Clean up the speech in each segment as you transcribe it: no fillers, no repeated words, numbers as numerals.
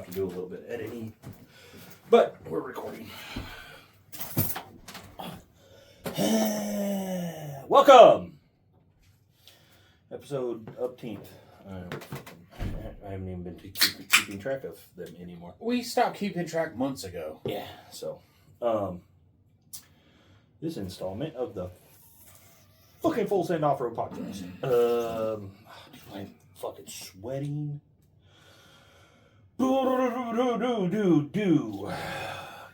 have to do a little bit of editing. But we're recording. Welcome! Episode 18th. I haven't even been keeping track of them anymore. We stopped keeping track months ago. Yeah, so this installment of the fucking Full Send Off-Road Podcast. I'm fucking sweating.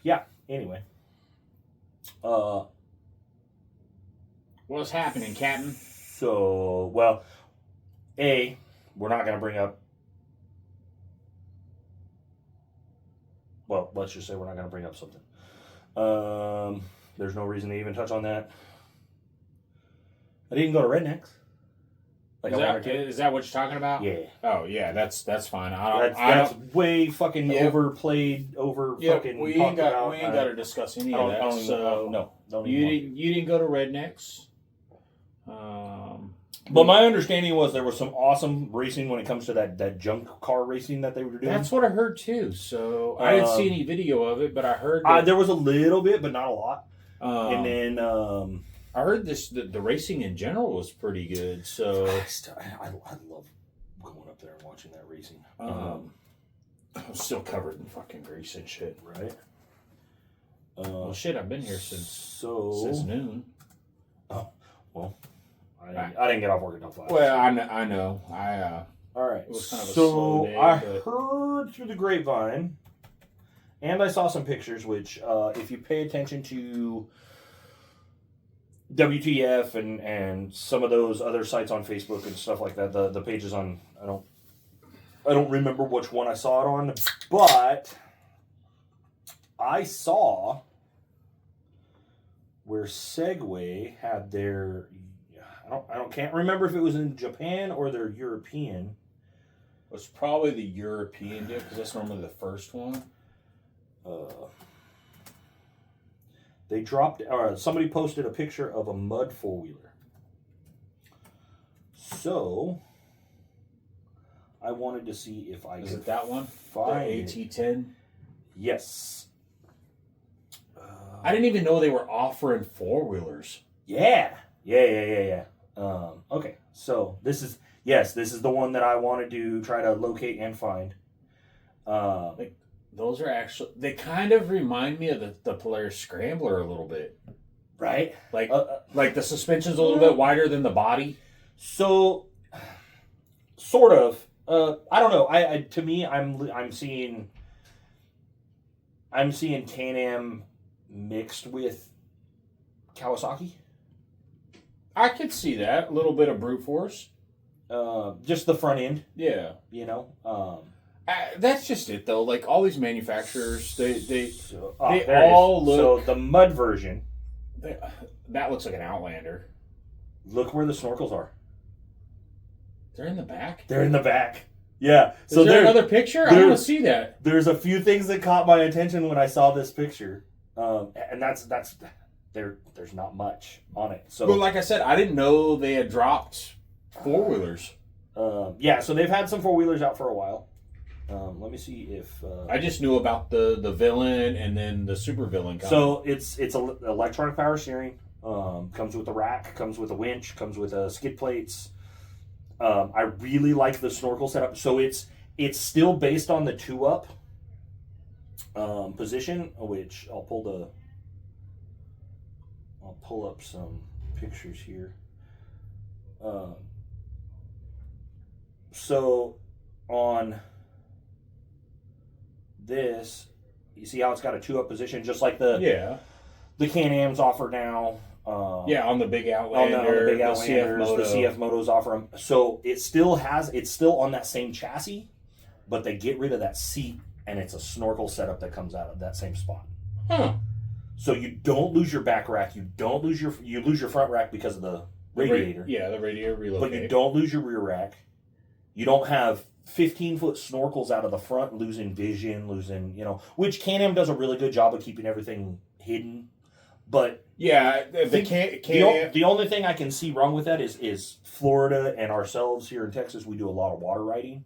Yeah, anyway. What's happening, Captain? So, well, we're not going to bring up... Well, let's just say we're not going to bring up something. There's no reason to even touch on that. I didn't go to Rednecks. Is that what you're talking about? Yeah. Oh, yeah, that's fine. That's way fucking overplayed, fucking we ain't got to discuss any of that. You didn't go to Rednecks. But my understanding was there was some awesome racing when it comes to that junk car racing that they were doing. That's what I heard too. So I didn't see any video of it, but I heard there was a little bit, but not a lot. And then I heard the racing in general was pretty good. So I love going up there and watching that racing. I'm still covered in fucking grease and shit. Right. Well, shit, I've been here since noon. Oh, well. I didn't get off work until 5. Well, I know. All right. It was kind of a slow day, I heard through the grapevine, and I saw some pictures, which, if you pay attention to WTF and some of those other sites on Facebook and stuff like that, the pages on, I don't remember which one I saw it on, but I saw where Segway had their... can't remember if it was in Japan or their European. It was probably the European deal because that's normally the first one. They dropped. Somebody posted a picture of a mud 4-wheeler. So I wanted to see if I could. Is it that one? Find the AT10. Yes. I didn't even know they were offering 4-wheelers. Yeah. Okay, so this is the one that I wanted to try to locate and find. Those are actually, they kind of remind me of the Polaris Scrambler a little bit, right? Like the suspension's a little bit wider than the body. So, sort of. I don't know. I to me, I'm seeing Can-Am mixed with Kawasaki. I could see that. A little bit of brute force. Just the front end. Yeah. You know? That's just it, though. Like, all these manufacturers, they all look... So, the mud version... that looks like an Outlander. Look where the snorkels are. They're in the back? They're in the back. Yeah. Is there another picture? I want to see that. There's a few things that caught my attention when I saw this picture. And that's... There's not much on it. So, well, like I said, I didn't know they had dropped 4-wheelers. Yeah, so they've had some 4-wheelers out for a while. Let me see if... I just knew about the villain and then the super villain coming. So it's electronic power steering. Comes with a rack, comes with a winch, comes with skid plates. I really like the snorkel setup. So it's still based on the 2-up position, which I'll pull up some pictures here. So on this, you see how it's got a 2-up position, just like the Can-Ams offer now. On the big Outlander, the CF Motos offer them. So it's still on that same chassis, but they get rid of that seat, and it's a snorkel setup that comes out of that same spot. Huh. So you don't lose your back rack. You lose your front rack because of the radiator. The radiator relocate. But you don't lose your rear rack. You don't have 15-foot snorkels out of the front, losing vision, which Can-Am does a really good job of keeping everything hidden. But yeah, the only thing I can see wrong with that is Florida and ourselves here in Texas. We do a lot of water riding,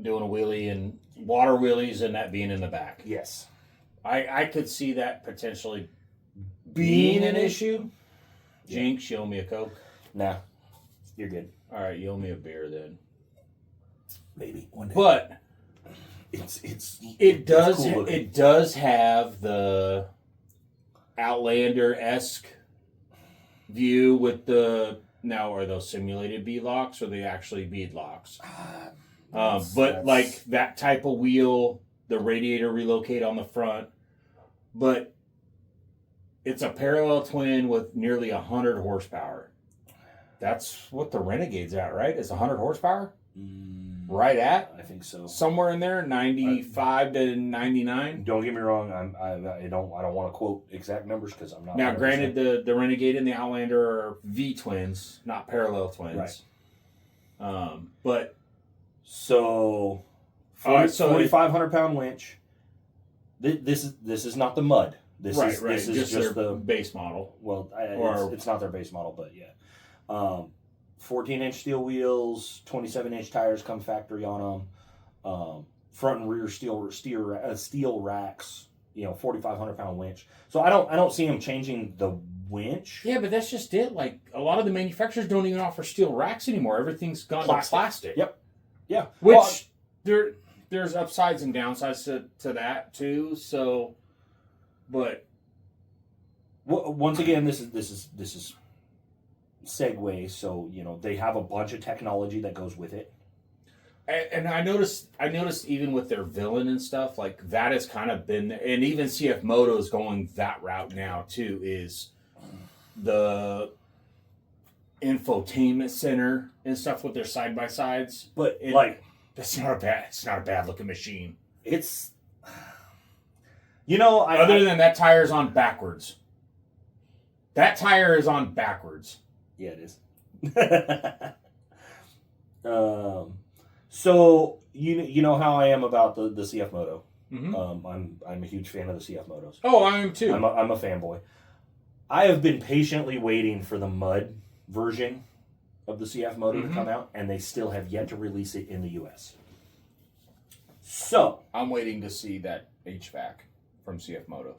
doing a wheelie and water wheelies and that being in the back. Yes. I could see that potentially being an issue. Yeah. Jinx, you owe me a Coke? Nah, you're good. All right, you owe me a beer then. Maybe one day. But it does have the Outlander-esque view with the, now are those simulated bead locks or are they actually bead locks? But like that type of wheel, the radiator relocate on the front, but it's a parallel twin with nearly 100 horsepower. That's what the Renegade's at, right? It's 100 horsepower? Right at? I think so. Somewhere in there, 95 to 99. Don't get me wrong. I don't want to quote exact numbers because I'm not. Now, granted, the Renegade and the Outlander are V twins, not parallel twins. Right. But so 4,500 pound winch. This is not the mud. This is just the base model. Well, it's not their base model, but yeah. 14-inch steel wheels, 27-inch tires come factory on them. Front and rear steel racks. 4,500 pound winch. So I don't see them changing the winch. Yeah, but that's just it. Like a lot of the manufacturers don't even offer steel racks anymore. Everything's gone to plastic. Yep. Yeah. Which there's upsides and downsides to that too. So, but once again, this is Segway, so they have a bunch of technology that goes with it. And I noticed even with their villain and stuff, like that has kind of been, and even CF Moto is going that route now too, is the infotainment center and stuff with their side by sides. But it's not a bad looking machine. It's other than that tire's on backwards. That tire is on backwards. Yeah, it is. So you know how I am about the CF Moto. Mm-hmm. I'm a huge fan of the CF Motos. Oh, I am too. I'm a fanboy. I have been patiently waiting for the mud version of the CF Moto to come out, and they still have yet to release it in the U.S. So I'm waiting to see that HVAC from CF Moto.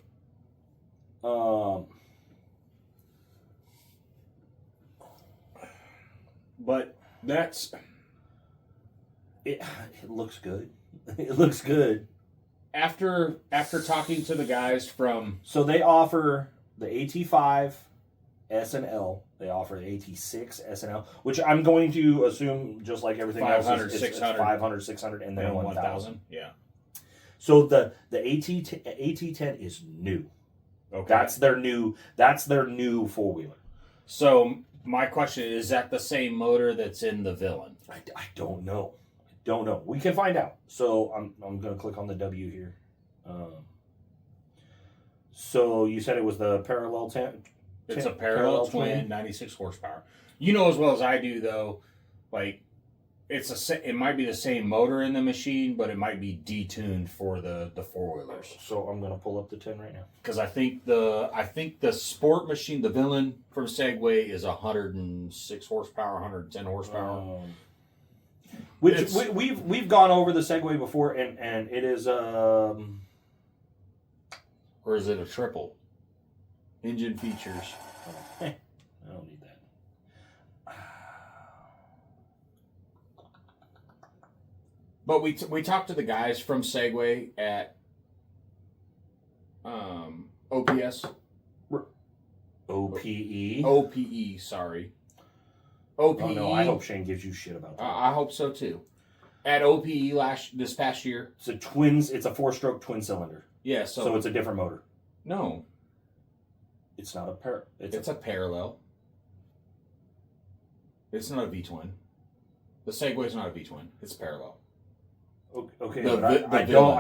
But that's it. It looks good. It looks good. After talking to the guys from, so they offer the AT5 S and L. They offer the AT6 S and L, which I'm going to assume, just like everything 500, else, 600, 500, 600, and then 1,000. Yeah. So the AT10 is new. Okay. That's their new four-wheeler. So my question is that the same motor that's in the Villain? I don't know. We can find out. So I'm going to click on the W here. So you said it was the parallel 10. It's a parallel twin, 96 horsepower. You know as well as I do, though, like it might be the same motor in the machine, but it might be detuned for the four-wheelers. So I'm going to pull up the 10 right now. Because I think the sport machine, the Villain from Segway, is 106 horsepower, 110 horsepower. Which we've gone over the Segway before, and it is or is it a triple? Engine features. I don't need that. But we talked to the guys from Segway at OPS. OPE? OPE, sorry. OPE. Oh, no, I hope Shane gives you shit about that. I hope so too. At OPE this past year. It's a 4-stroke twin cylinder. Yeah, so it's a different motor. No. It's not a parallel. It's a parallel. It's not a V-twin. The Segway's not a V-twin. It's parallel. Okay, I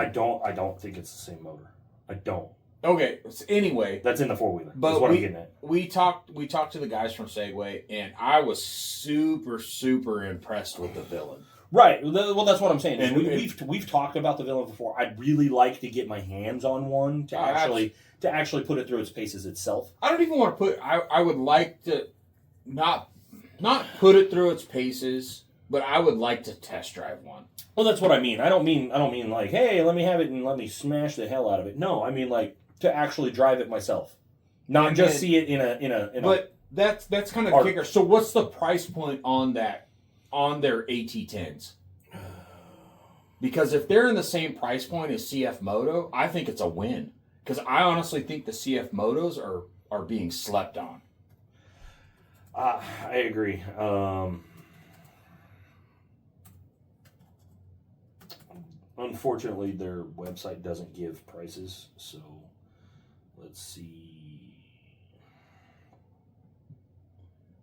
don't think it's the same motor. I don't. Okay. So anyway, that's in the four-wheeler. But that's what I'm getting at. We talked to the guys from Segway, and I was super, super impressed with the Villain. Right. Well, that's what I'm saying. And we've talked about the Villain before. I'd really like to get my hands on one to actually put it through its paces itself. I don't even want to put. I would like to not put it through its paces, But I would like to test drive one. Well, that's what I mean. I don't mean like, hey, let me have it and let me smash the hell out of it. No, I mean like to actually drive it myself, not And just then- see it in a. But that's kind of Art. kicker. So what's the price point on their AT10s? Because if they're in the same price point as CF Moto, I think it's a win. Because I honestly think the CF Motos are being slept on. I agree. Unfortunately, their website doesn't give prices, so let's see.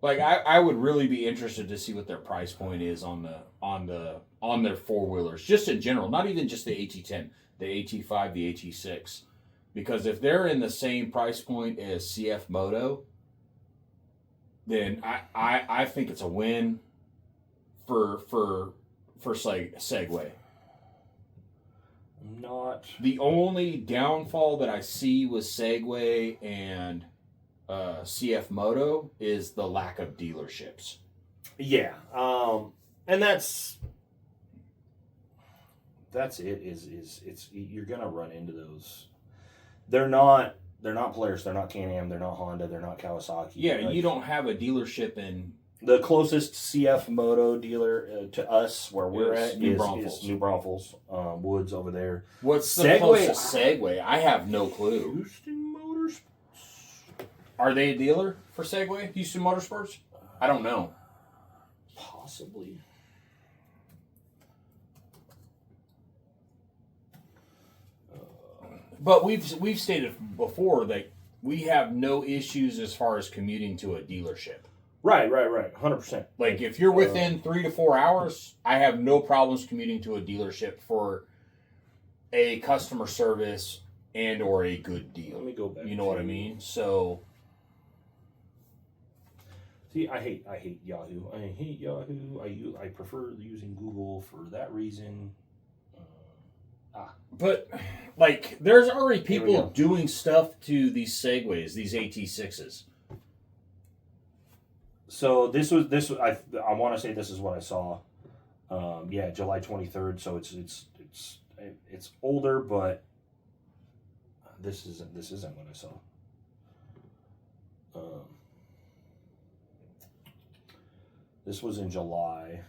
Like I would really be interested to see what their price point is on their four wheelers, just in general, not even just the AT10, the AT5, the AT6, because if they're in the same price point as CF Moto, then I think it's a win for Segway. Not The only downfall that I see with Segway and CF Moto is the lack of dealerships. yeah, and that's it. Is it's you're gonna run into those. They're not Polaris. They're not Can-Am. They're not Honda. They're not Kawasaki. Yeah, Like, you don't have a dealership in. The closest CF Moto dealer to us, where we're Is at, New is Braunfels. New Braunfels, Woods over there. What's the Segway? closest Segway? I have no clue. Houston Motors. Are they a dealer for Segway, Houston Motorsports? I don't know. Possibly. But we've stated before that we have no issues as far as commuting to a dealership. Right. 100%. Like if you're within 3 to 4 hours, I have no problems commuting to a dealership for a customer service and or a good deal. Let me go back. You know what I mean? So See, I hate Yahoo. I hate Yahoo. I prefer using Google for that reason. but like there's already Here we people go. doing stuff to these Segways, these AT6s. So this was I want to say this is what I saw. Yeah, July 23rd. So it's older, but this isn't what I saw. This was in July.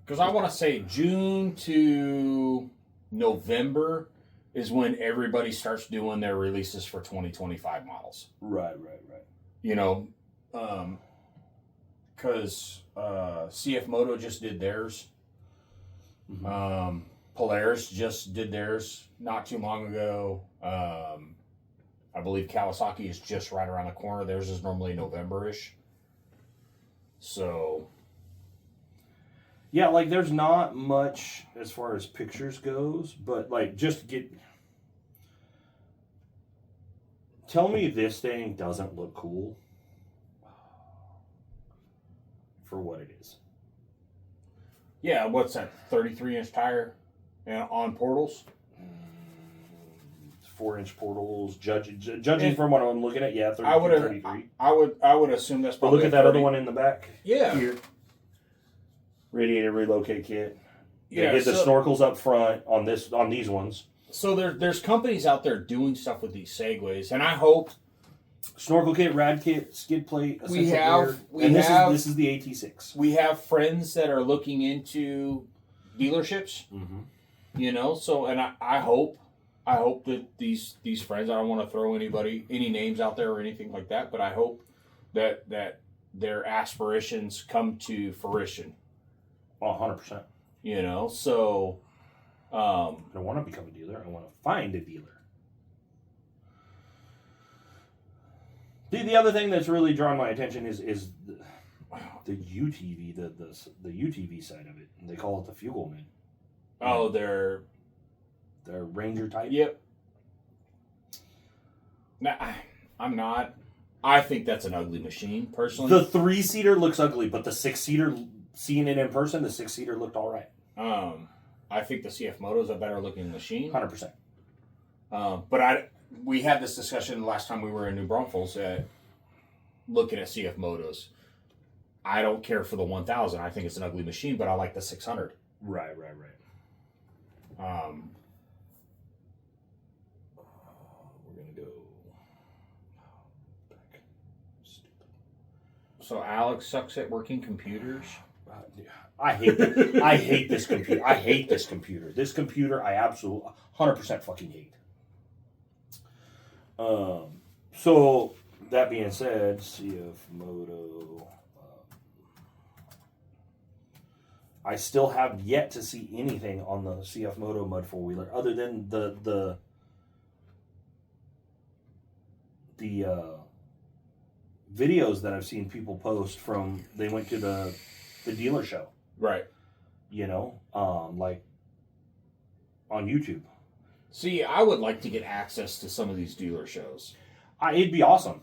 Because I want to say June to November is when everybody starts doing their releases for 2025 models. Right. You know, because CF Moto just did theirs. Mm-hmm. Polaris just did theirs not too long ago. I believe Kawasaki is just right around the corner. Theirs is normally November-ish. So Yeah, like there's not much as far as pictures goes, but like tell me this thing doesn't look cool for what it is. yeah, what's that? 33-inch tire and on portals. 4-inch portals. Judging from what I'm looking at, yeah, 32, I would 33. I would assume that's But probably look at a that 30. other one in the back. Yeah. Here. Radiator relocate kit. They Yeah, did the snorkels up front on these ones. So there's companies out there doing stuff with these Segways, and I hope Snorkel kit, rad kit, skid plate. We essential have- gear. And this is the AT6. we have friends that are looking into dealerships. Mm-hmm. You know, so and I hope that these friends, I don't want to throw any names out there or anything like that, but I hope that their aspirations come to fruition. Oh, 100%. You know, so I don't want to become a dealer. I want to find a dealer. The other thing that's really drawn my attention is the UTV, the UTV side of it. They call it the Fugelman. oh, they're The Ranger type. yep. Nah, I'm not. I think that's an ugly machine, personally. The 3-seater looks ugly, but the 6-seater, seeing it in person, the 6-seater looked all right. I think the CF Moto is a better looking machine. 100%. But we had this discussion the last time we were in New Braunfels at looking at CF Motos. I don't care for the 1000. I think it's an ugly machine, but I like the 600. Right. We're gonna go back. Stupid. So Alex sucks at working computers. I hate this computer. I hate this computer. This computer, I absolutely 100% fucking hate. So that being said, CF Moto. I still have yet to see anything on the CF Moto Mud 4-wheeler other than the videos that I've seen people post from. They went to the dealer show, right? Like on YouTube. See, I would like to get access to some of these dealer shows. It'd be awesome.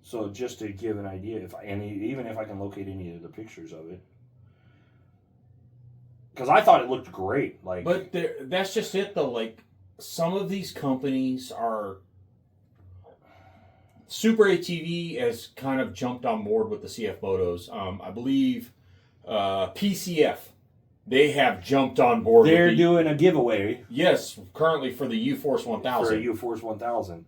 So just to give an idea, even if I can locate any of the pictures of it, because I thought it looked great. But that's just it, though. Like, some of these companies are. Super ATV has kind of jumped on board with the CF Motos. I believe PCF, they have jumped on board. They're doing a giveaway. Yes, currently for the U-Force 1000. For a U-Force 1000.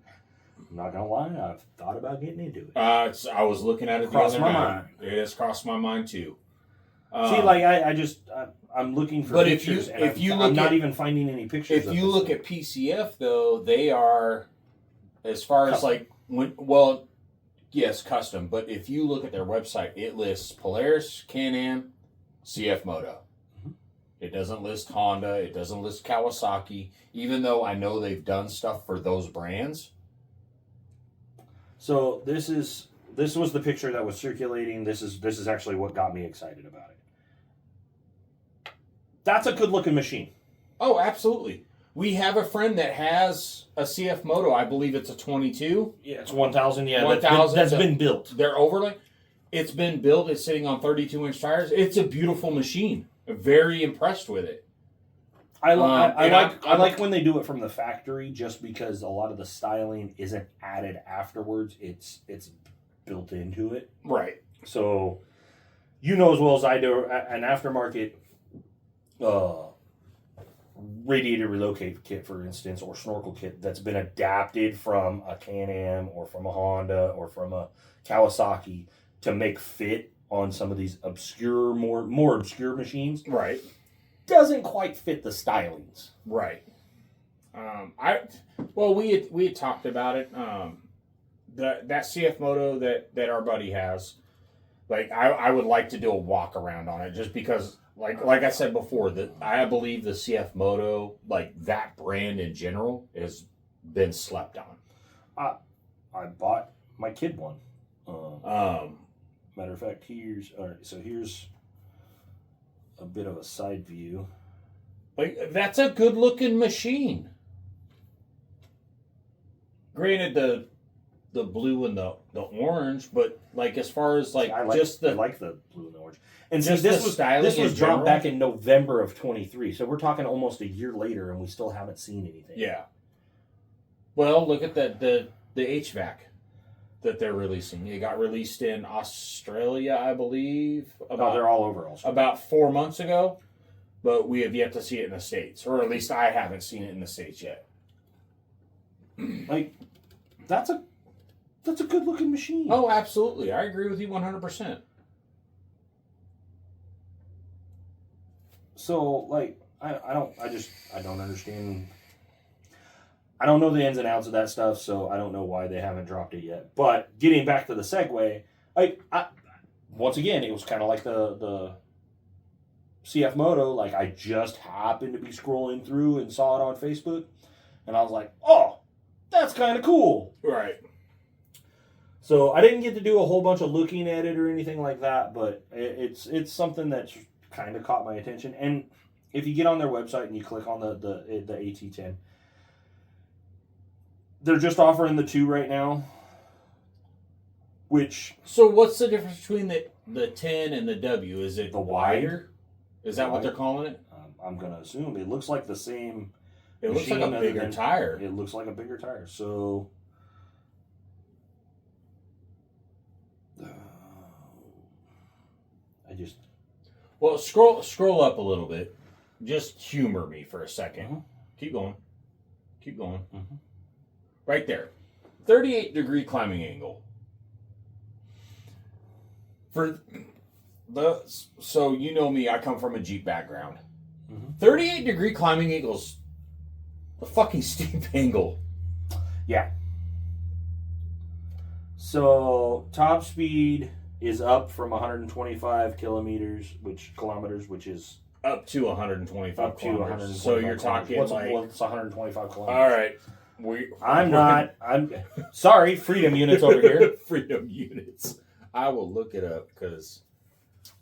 I'm not gonna lie, I've thought about getting into it. I was looking at it the other night. It has crossed my mind too. See, like I'm looking for pictures, I'm not even finding any pictures. If you look at PCF, though, they are, as far as custom. Yes, custom. But if you look at their website, it lists Polaris, Can-Am, CF Moto. Mm-hmm. It doesn't list Honda. It doesn't list Kawasaki. Even though I know they've done stuff for those brands. So this was the picture that was circulating. This is actually what got me excited about it. That's a good looking machine. Oh, absolutely. We have a friend that has a CF Moto. I believe it's a 22. Yeah, it's 1000. Yeah, 1000. That's been built. Their overlay. It's been built. It's sitting on 32-inch tires. It's a beautiful machine. I'm very impressed with it. I like when they do it from the factory, just because a lot of the styling isn't added afterwards. It's built into it. Right. So, as well as I do, an aftermarket radiator relocate kit, for instance, or snorkel kit that's been adapted from a Can-Am or from a Honda or from a Kawasaki to make fit on some of these obscure, more obscure machines. Right. Doesn't quite fit the stylings. Right. We had talked about it. That CF Moto that our buddy has, like I would like to do a walk around on it, just because like I said before, that I believe the CF Moto, like that brand in general, has been slept on. I bought my kid one. Matter of fact, here's a bit of a side view. Like, that's a good looking machine. Granted, the blue and the orange, but like as far as like I like the blue and the orange. And just this was dropped back in November of 23, so we're talking almost a year later, and we still haven't seen anything. Yeah. Well, look at the HVAC that they're releasing. It got released in Australia, I believe. They're all over Australia. About 4 months ago, but we have yet to see it in the States, or at least I haven't seen it in the States yet. Like, that's a good looking machine. Oh, absolutely. I agree with you 100%. So, like, I don't understand. I don't know the ins and outs of that stuff, so I don't know why they haven't dropped it yet. But getting back to the Segway, once again, it was kind of like the CF Moto. Like, I just happened to be scrolling through and saw it on Facebook, and I was like, oh, that's kind of cool. Right. So I didn't get to do a whole bunch of looking at it or anything like that, but it's something that's kind of caught my attention. And if you get on their website and you click on the AT10, they're just offering the 2 right now. So what's the difference between the 10 and the W? Is it the wider? Is that what they're calling it? I'm going to assume. It looks like the same. It looks like a bigger tire. It looks like a bigger tire. So Well, scroll up a little bit. Just humor me for a second. Mm-hmm. Keep going. Mm-hmm. Right there. 38-degree climbing angle. So you know me, I come from a Jeep background. 38-degree climbing angle's a fucking steep angle. Yeah. So top speed is up from 125 kilometers, which is Up to 125 up to kilometers. 125. So you're talking what's 125 kilometers? All right. I'm sorry, freedom units over here. Freedom units. I will look it up because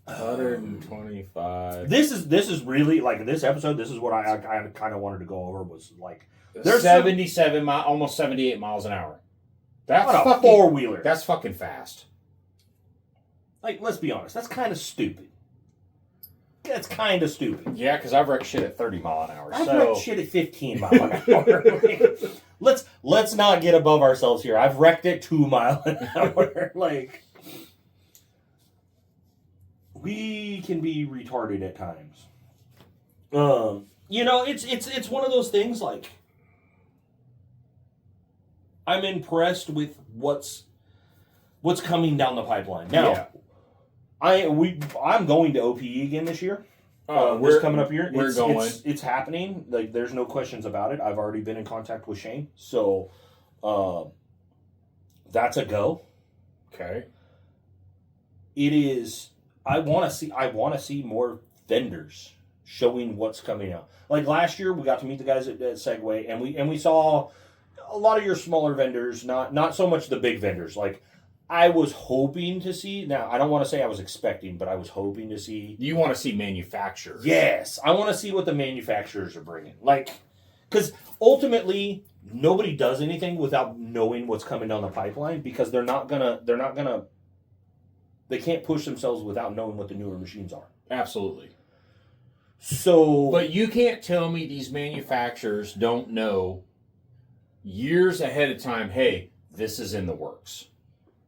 125. This is really like this episode. This is what I kind of wanted to go over was like There's 77 almost 78 miles an hour. That's a fucking four-wheeler. That's fucking fast. Like, let's be honest. That's kind of stupid. That's kind of stupid. Yeah, because I've wrecked shit at 30 mile an hour. I've wrecked shit at 15 mile an hour. Like, let's not get above ourselves here. I've wrecked at 2 mile an hour. Like, we can be retarded at times. You know, it's one of those things. Like, I'm impressed with what's coming down the pipeline now. Yeah. I'm going to OPE again this year. This coming up year. We're going. It's happening. Like, there's no questions about it. I've already been in contact with Shane, so that's a go. Okay. It is. I want to see more vendors showing what's coming out. Like last year, we got to meet the guys at Segway, and we saw a lot of your smaller vendors. Not so much the big vendors. Like, I was hoping to see. Now, I don't want to say I was expecting, but I was hoping to see. You want to see manufacturers? Yes, I want to see what the manufacturers are bringing. Like, because ultimately, nobody does anything without knowing what's coming down the pipeline because they're not gonna. They can't push themselves without knowing what the newer machines are. Absolutely. So, but you can't tell me these manufacturers don't know years ahead of time. Hey, this is in the works.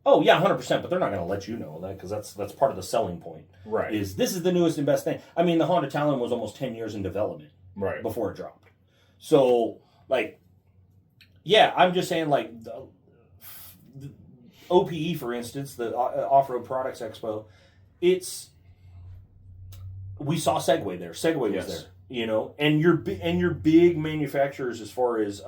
Oh yeah, 100%. But they're not going to let you know that because that's part of the selling point. Right. This is the newest and best thing. I mean, the Honda Talon was almost 10 years in development. Right. Before it dropped. So, like, yeah, I'm just saying, like, the OPE, for instance, the Off-Road Products Expo, we saw Segway there. Segway was there, you know, and your big manufacturers as far as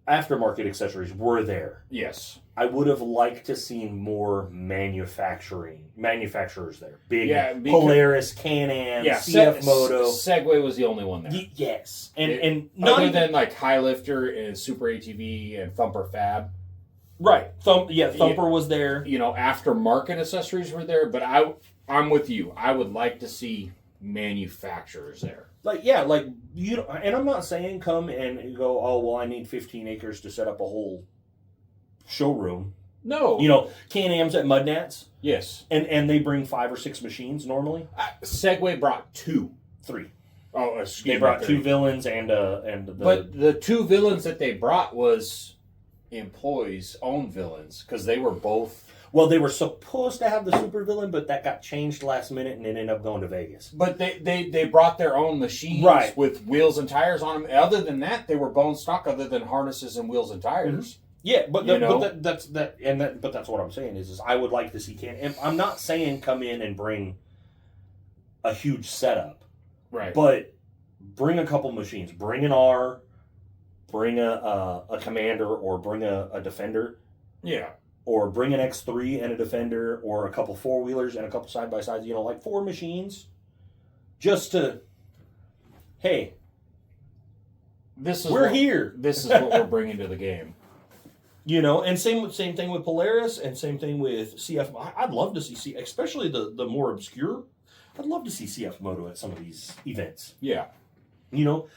aftermarket accessories were there. Yes. I would have liked to see more manufacturers there. Big Polaris, Can-Am, CF Moto. Segway was the only one there. Yes. And not other than like High Lifter and Super ATV and Thumper Fab. Right. Thumper was there. You know, aftermarket accessories were there, but I'm with you. I would like to see manufacturers there. Like, yeah, like, you, and I'm not saying come and go, oh, well, I need 15 acres to set up a whole showroom. No. You know, Can-Am's at Mudnats. Yes. And they bring 5 or 6 machines normally. Segway brought 3. Oh, excuse me. They brought 2 villains But the 2 villains that they brought was employees' own villains because they were both. Well, they were supposed to have the super villain, but that got changed last minute and it ended up going to Vegas. But they brought their own machines with wheels and tires on them. Other than that, they were bone stock other than harnesses and wheels and tires. Mm-hmm. Yeah, but that's what I'm saying is I would like to see Can. I'm not saying come in and bring a huge setup. Right. But bring a couple machines. Bring an R, bring a Commander, or bring a Defender. Yeah. Or bring an X3 and a Defender, or a couple 4-wheelers and a couple side-by-sides, you know, like 4 machines. Just to, hey, we're here. This is what we're bringing to the game. You know, and same thing with Polaris, and same thing with CF. I'd love to see, especially the more obscure, I'd love to see CF Moto at some of these events. Yeah. You know,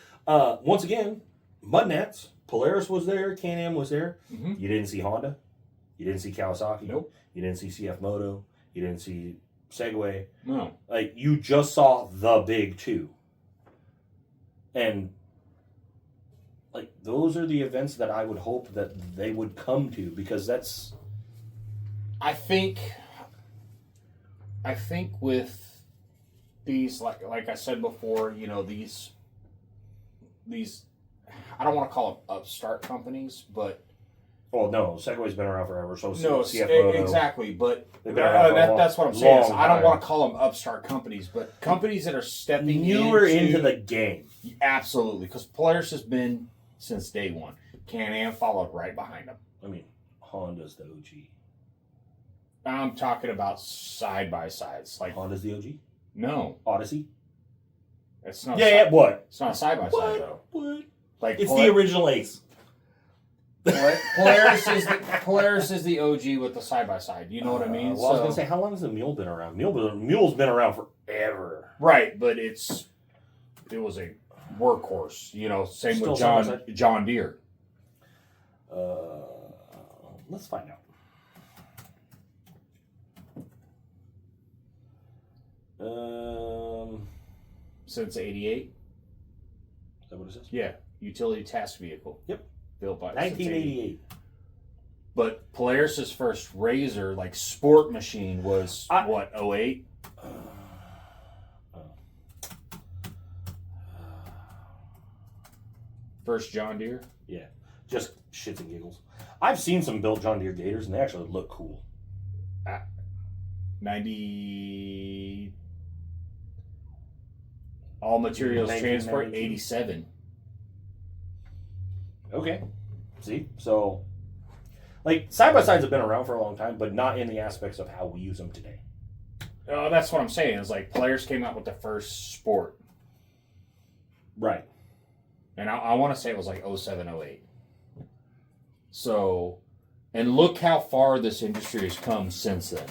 once again, Mudnats, Polaris was there, Can-Am was there. Mm-hmm. You didn't see Honda. You didn't see Kawasaki. Nope. You didn't see CF Moto. You didn't see Segway. No. Like, you just saw the big 2. And, like, those are the events that I would hope that they would come to, because that's... I think I think with these, like I said before, these I don't want to call them upstart companies, but Well, no, Segway's been around forever. So no, CF Moto, exactly. But they've been around for a long, that's what I'm saying. long I don't time. want to call them upstart companies, but companies that are stepping newer into the game. Absolutely, because Polaris has been since day one. Can-Am followed right behind them. I mean, Honda's the OG. I'm talking about side by sides, like Honda's the OG. no Odyssey. it's not. Yeah, what? It's not side by side What? though. What? Like It's the original Ace. Polaris is the OG with the side by side. You know what I mean? Well, I was gonna say, how long has the Mule been around? Mule's been around forever. Right, but it was a workhorse. Same Still with side by side? John Deere. Let's find out. Since '88. Is that what it says? Yeah, utility task vehicle. Yep. Built by 1988. But Polaris's first Razor, like sport machine, was what, 08? First John Deere? Yeah. Just shits and giggles. I've seen some built John Deere Gators, and they actually look cool. 90. All materials transport, 87. Okay. See? So, like, side-by-sides have been around for a long time, but not in the aspects of how we use them today. That's what I'm saying. It's like Polaris came out with the first sport. Right. And I want to say it was like 07, 08. So, and look how far this industry has come since then.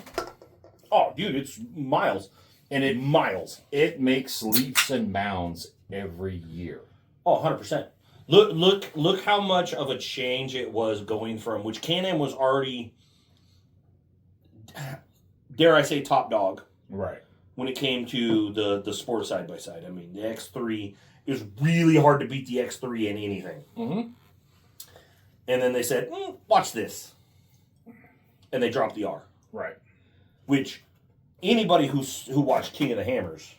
Oh, dude, it's miles. And miles. It makes leaps and bounds every year. Oh, 100%. Look how much of a change it was going from, which Can-Am was already, dare I say, top dog. Right. When it came to the sport side-by-side. I mean, the X3 is really hard to beat the X3 in anything. Mm-hmm. And then they said, watch this. And they dropped the R. Right. Which anybody who watched King of the Hammers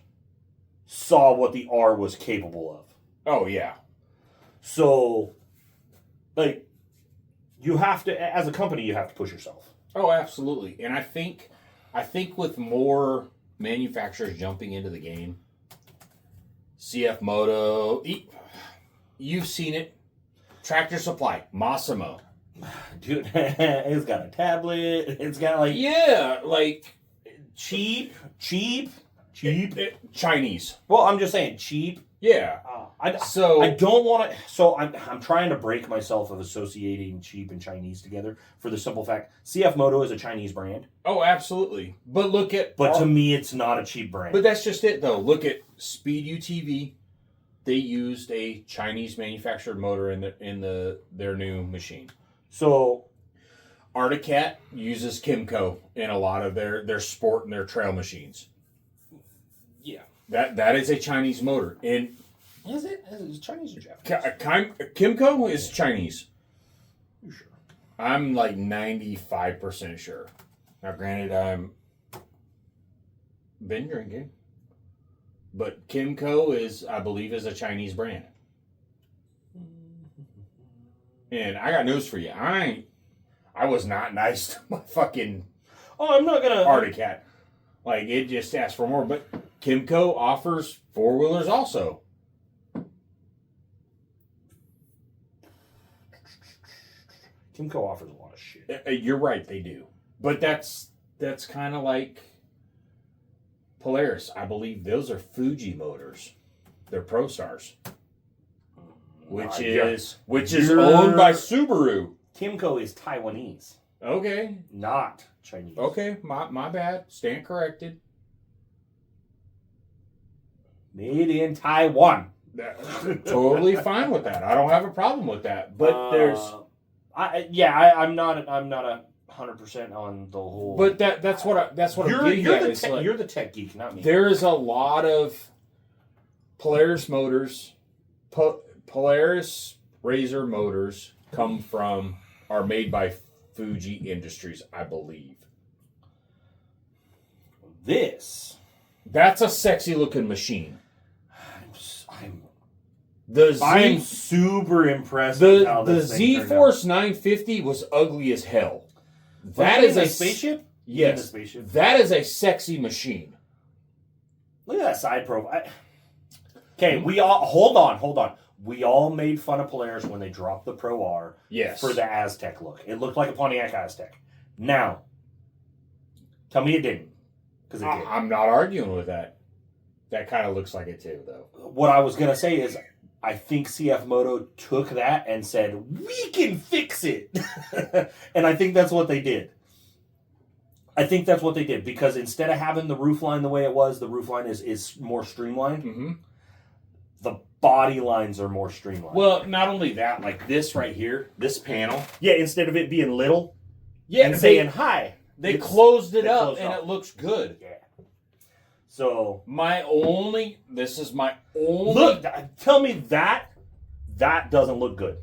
saw what the R was capable of. Oh, yeah. So, like, you have to, as a company, you have to push yourself. Oh, absolutely. And I think with more manufacturers jumping into the game, CF Moto, you've seen it. Tractor Supply, Massimo. Dude, it's got a tablet. It's got, like... Yeah, like... Cheap. Chinese. Well, I'm just saying, cheap. Yeah. I don't want to... So, I'm trying to break myself of associating cheap and Chinese together for the simple fact, CF Moto is a Chinese brand. Oh, absolutely. But look at... But to me, it's not a cheap brand. But that's just it, though. Look at Speed UTV. They used a Chinese manufactured motor in their new machine. So, Arctic Cat uses Kimco in a lot of their sport and their trail machines. Yeah. That is a Chinese motor. And is it? Is it Chinese or Japanese? Kimco is Chinese. You sure? I'm like 95% sure. Now, granted, I'm been drinking. But Kimco is, I believe, is a Chinese brand. And I got news for you. I was not nice to my fucking I'm not gonna Arctic Cat. Like, it just asked for more. But Kimco offers four-wheelers also. Kimco offers a lot of shit. You're right, they do. But that's kind of like Polaris. I believe those are Fuji motors. They're ProStars. Which is owned by Subaru. Kimco is Taiwanese. Okay. Not Chinese. Okay, my bad. Stand corrected. Made in Taiwan. Totally fine with that. I don't have a problem with that. But I'm not 100% on the whole. But that's what I'm getting at. You're the tech geek, not me. There is a lot of Polaris motors. Polaris Razor motors are made by Fuji Industries, I believe. This. That's a sexy looking machine. I'm super impressed with how the this thing Z-Force 950 was ugly as hell. That is a spaceship? Yes. Spaceship? That is a sexy machine. Look at that side profile. Okay, we all... Hold on. We all made fun of Polaris when they dropped the Pro R for the Aztec look. It looked like a Pontiac Aztec. Now, tell me it didn't. Because it did. I'm not arguing with that. That kind of looks like it too, though. What I was going to say is, I think CF Moto took that and said, we can fix it. And I think that's what they did. Because instead of having the roofline the way it was, the roofline is more streamlined. Mm-hmm. The body lines are more streamlined. Well, not only that, like this right here, this panel. Yeah, instead of it being little and saying hi. They closed it up and it looks good. Yeah. So this is my only. Look, tell me that doesn't look good.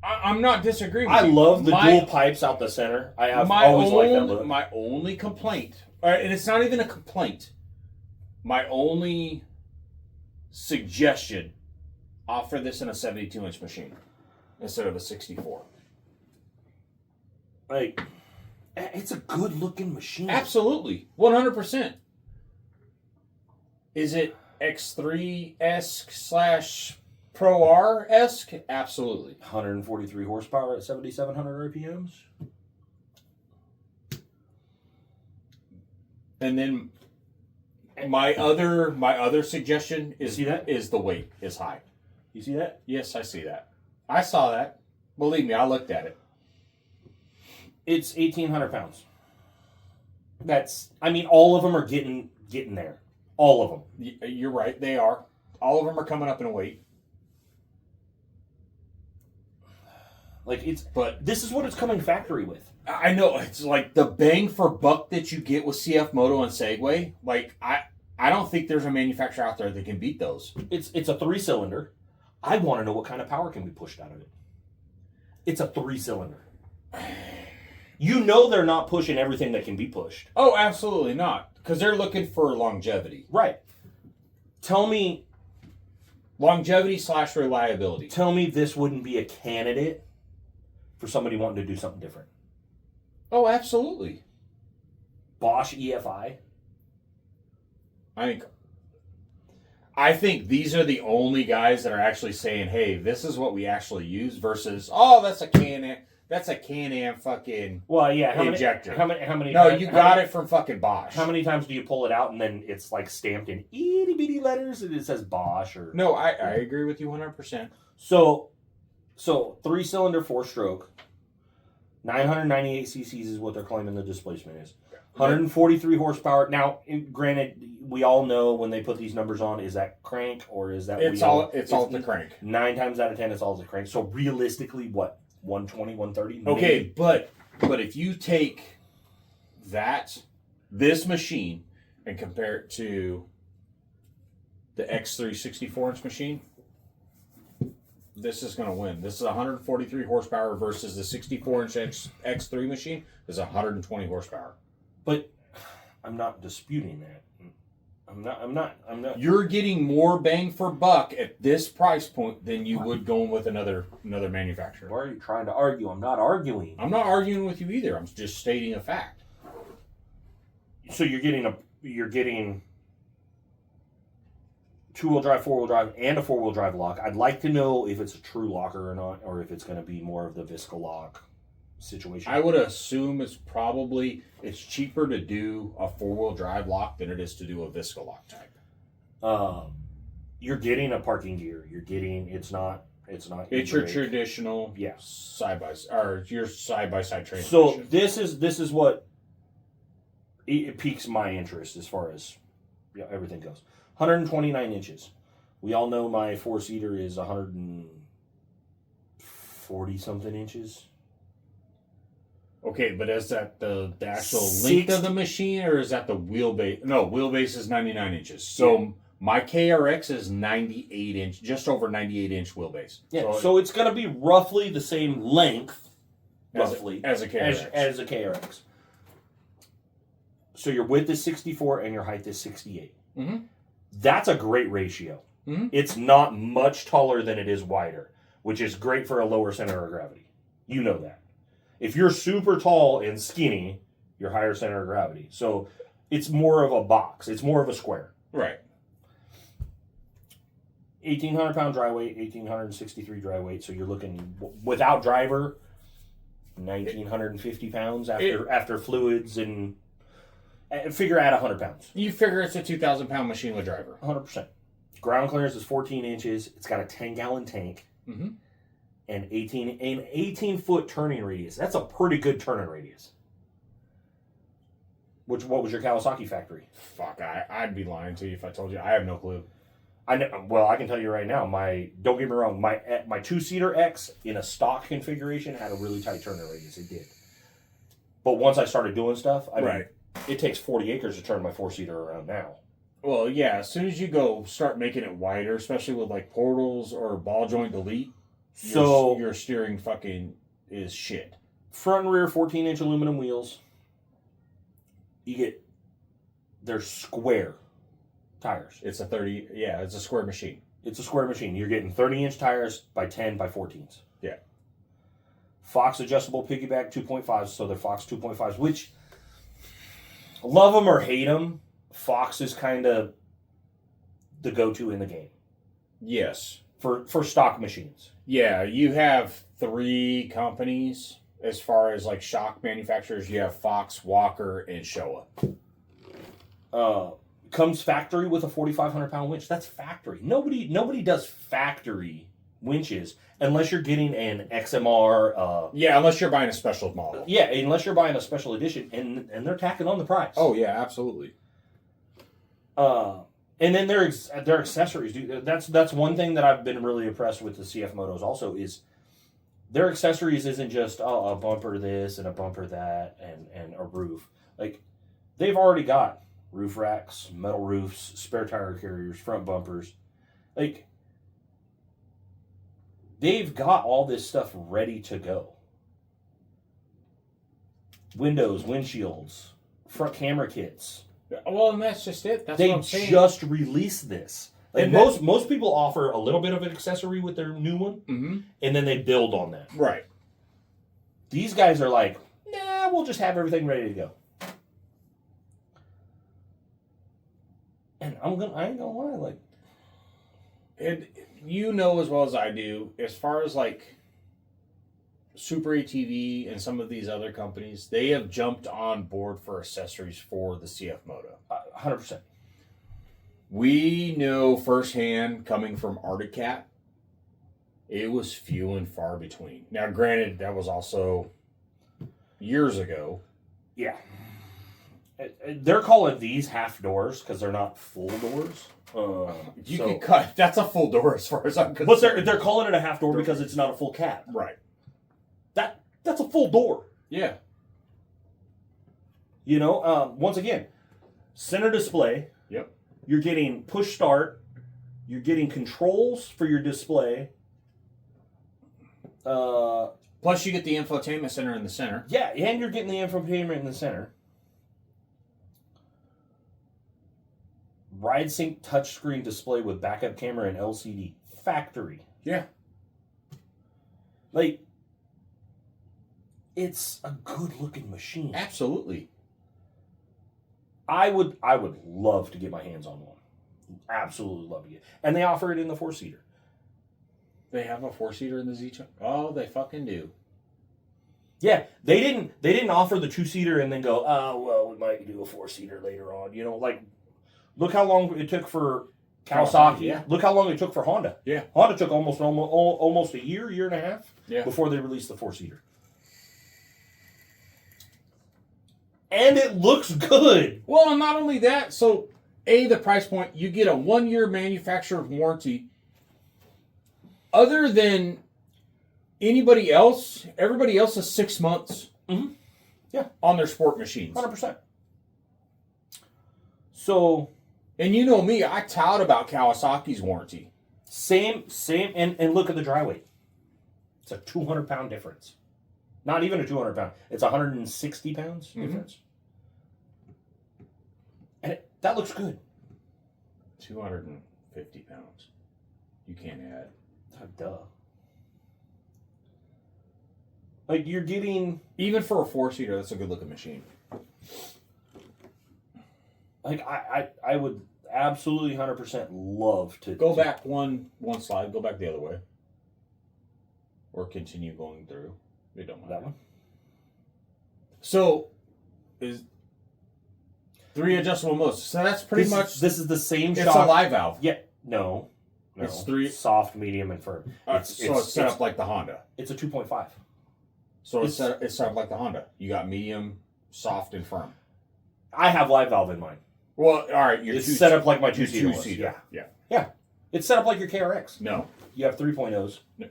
I'm not disagreeing with I you. love the dual pipes out the center. I have always liked that look. My only complaint, and it's not even a complaint, my only suggestion, offer this in a 72-inch machine instead of a 64. Like, it's a good looking machine. Absolutely. 100%. Is it X3-esque / Pro R-esque? Absolutely. 143 horsepower at 7,700 RPMs. And then my other suggestion is the weight is high. You see that? Yes, I see that. I saw that. Believe me, I looked at it. It's 1,800 pounds. All of them are getting there. All of them. You're right, they are. All of them are coming up in weight. But this is what it's coming factory with. I know, it's like the bang for buck that you get with CF Moto and Segway. Like, I don't think there's a manufacturer out there that can beat those. It's a 3-cylinder. I want to know what kind of power can be pushed out of it. It's a 3-cylinder. You know they're not pushing everything that can be pushed. Oh, absolutely not. Because they're looking for longevity. Right. Tell me... Longevity / reliability. Tell me this wouldn't be a candidate for somebody wanting to do something different. Oh, absolutely. Bosch EFI. I think these are the only guys that are actually saying, "Hey, this is what we actually use," versus, "Oh, that's a Can-Am fucking injector." How many? No, you got it from fucking Bosch. How many times do you pull it out and then it's like stamped in itty bitty letters and it says Bosch or? No, I agree with you 100%. So 3-cylinder 4-stroke, 998 cc's is what they're claiming the displacement is. 143 horsepower. Now, granted, we all know when they put these numbers on, is that crank or is that it's wheel? It's all the crank. 9 times out of 10, it's all the crank. So realistically, what? 120, 130? Okay, maybe? but if you take this machine and compare it to the X3 64-inch machine, this is going to win. This is 143 horsepower versus the 64-inch X3 machine is 120 horsepower. But I'm not disputing that. I'm not. You're getting more bang for buck at this price point than you would going with another manufacturer. Why are you trying to argue? I'm not arguing. I'm not arguing with you either. I'm just stating a fact. So you're getting 2-wheel drive, 4-wheel drive, and a 4-wheel drive lock. I'd like to know if it's a true locker or not, or if it's going to be more of the Visca lock situation. I would assume it's cheaper to do a 4-wheel drive lock than it is to do a Visca lock type. You're getting a parking gear. It's your traditional your side by side transmission. So this is what it piques my interest as far as everything goes. 129 inches. We all know my 4-seater is 140 something inches. Okay, but is that the actual length of the machine, or is that the wheelbase? No, wheelbase is 99 inches. So my KRX is 98 inch, just over 98 inch wheelbase. Yeah, so it's going to be roughly the same length, as a KRX. As a KRX. So your width is 64 and your height is 68. Mm-hmm. That's a great ratio. Mm-hmm. It's not much taller than it is wider, which is great for a lower center of gravity. You know that. If you're super tall and skinny, you're higher center of gravity. So it's more of a box. It's more of a square. Right. 1,800 pound dry weight, 1,863 dry weight. So you're looking without driver, 1,950 pounds after fluids and figure out 100 pounds. You figure it's a 2,000 pound machine with driver. 100%. Ground clearance is 14 inches. It's got a 10-gallon tank. Mm-hmm. And 18-foot turning radius. That's a pretty good turning radius. What was your Kawasaki factory? Fuck, I'd be lying to you if I told you. I have no clue. I know. Well, I can tell you right now. Don't get me wrong. My two-seater X in a stock configuration had a really tight turning radius. It did. But once I started doing stuff, I mean, it takes 40 acres to turn my four-seater around now. Well, yeah. As soon as you go start making it wider, especially with like portals or ball joint delete. So your steering fucking is shit. Front and rear 14-inch aluminum wheels. They're square tires. It's a 30. Yeah, it's a square machine. It's a square machine. You're getting 30-inch tires by 10 by 14s. Yeah. Fox adjustable piggyback 2.5s, so they're Fox 2.5s, which love them or hate them, Fox is kind of the go-to in the game. Yes. For stock machines. Yeah, you have 3 companies as far as like shock manufacturers. You have Fox, Walker, and Showa. Comes factory with a 4,500 pound winch. That's factory. Nobody does factory winches unless you're getting an XMR. Yeah, unless you're buying a special model. Yeah, unless you're buying a special edition, and they're tacking on the price. Oh yeah, absolutely. And then their accessories, dude. That's one thing that I've been really impressed with the CF Motos. Also, is their accessories isn't just a bumper this and a bumper that and a roof. Like they've already got roof racks, metal roofs, spare tire carriers, front bumpers. Like they've got all this stuff ready to go. Windows, windshields, front camera kits. Well, and that's just it. That's they what I'm saying. Just released this. Like and most people offer a little bit of an accessory with their new one, mm-hmm. and then they build on that. Right. These guys are like, nah, we'll just have everything ready to go. And I ain't gonna lie, like, and you know as well as I do, as far as like Super ATV and some of these other companies, they have jumped on board for accessories for the CF Moto. 100%. We know firsthand, coming from Arctic Cat, it was few and far between. Now, granted, that was also years ago. Yeah. They're calling these half doors because they're not full doors. You can cut. That's a full door as far as I'm concerned. But they're calling it a half door because it's not a full cab. Right. That's a full door. Yeah. You know, once again, center display. Yep. You're getting push start. You're getting controls for your display. Plus, you get the infotainment center in the center. Yeah, and you're getting the infotainment in the center. Ride sync touchscreen display with backup camera and LCD. Factory. Yeah. Like, it's a good looking machine. Absolutely. I would love to get my hands on one. Absolutely love to get. And they offer it in the 4-seater. They have a 4-seater in the Z-Chuck? Oh, they fucking do. Yeah, they didn't offer the 2-seater and then go, oh, well, we might do a 4-seater later on. You know, like, look how long it took for Kawasaki. Yeah. Look how long it took for Honda. Yeah. Honda took almost a year and a half before they released the 4-seater. And it looks good. Well, and not only that, so the price point, you get a 1-year manufacturer warranty. Other than anybody else, everybody else is 6 months. Mm-hmm. Yeah. On their sport machines. 100%. So, and you know me, I tout about Kawasaki's warranty. Same, and look at the dry weight. It's a 200-pound difference. Not even a 200-pound. It's 160 pounds difference. That looks good. 250 pounds. You can't add. Duh. Like, you're getting... Even for a 4-seater, that's a good-looking machine. Like, I would absolutely 100% love to... Go back one slide. Go back the other way. Or continue going through. We don't mind. That one? So, is 3 adjustable motors. So that's pretty much... This is the same It's shop. a live valve. Yeah. No. It's 3... Soft, medium, and firm. it's set up like the Honda. It's a 2.5. So it's set up like the Honda. You got medium, soft, and firm. I have live valve in mine. Well, all right. It's set up like my 2-seater was. Yeah. Yeah. It's set up like your KRX. No. You have 3.0s. No.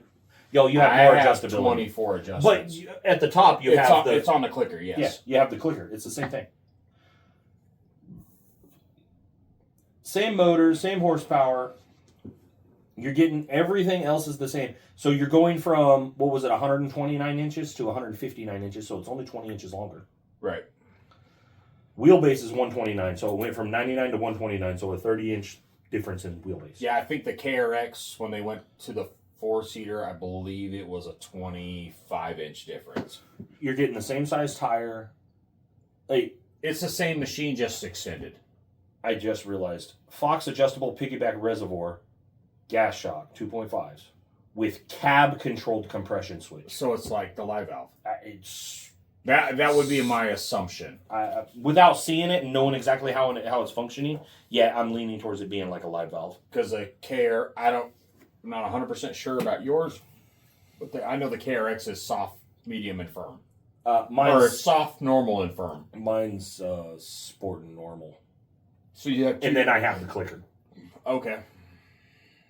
Yo, you have more adjustability. 24 adjustments. But at the top, you have It's on the clicker, yes. Yeah, you have the clicker. It's the same thing. Same motor, same horsepower. You're getting everything else is the same. So you're going from, 129 inches to 159 inches, so it's only 20 inches longer. Right. Wheelbase is 129, so it went from 99 to 129, so a 30-inch difference in wheelbase. Yeah, I think the KRX, when they went to the 4-seater, I believe it was a 25-inch difference. You're getting the same size tire. Like, It's the same machine, just extended. I just realized. Fox adjustable piggyback reservoir, gas shock, 2.5s, with cab-controlled compression switch. So it's like the live valve. It's... That would be my assumption. Without seeing it and knowing exactly how it's functioning, yeah, I'm leaning towards it being like a live valve. Because the I'm not 100% sure about yours, but I know the KRX is soft, medium, and firm. Or soft, normal, and firm. Mine's sport and normal. So you have and then I have the clicker. Okay.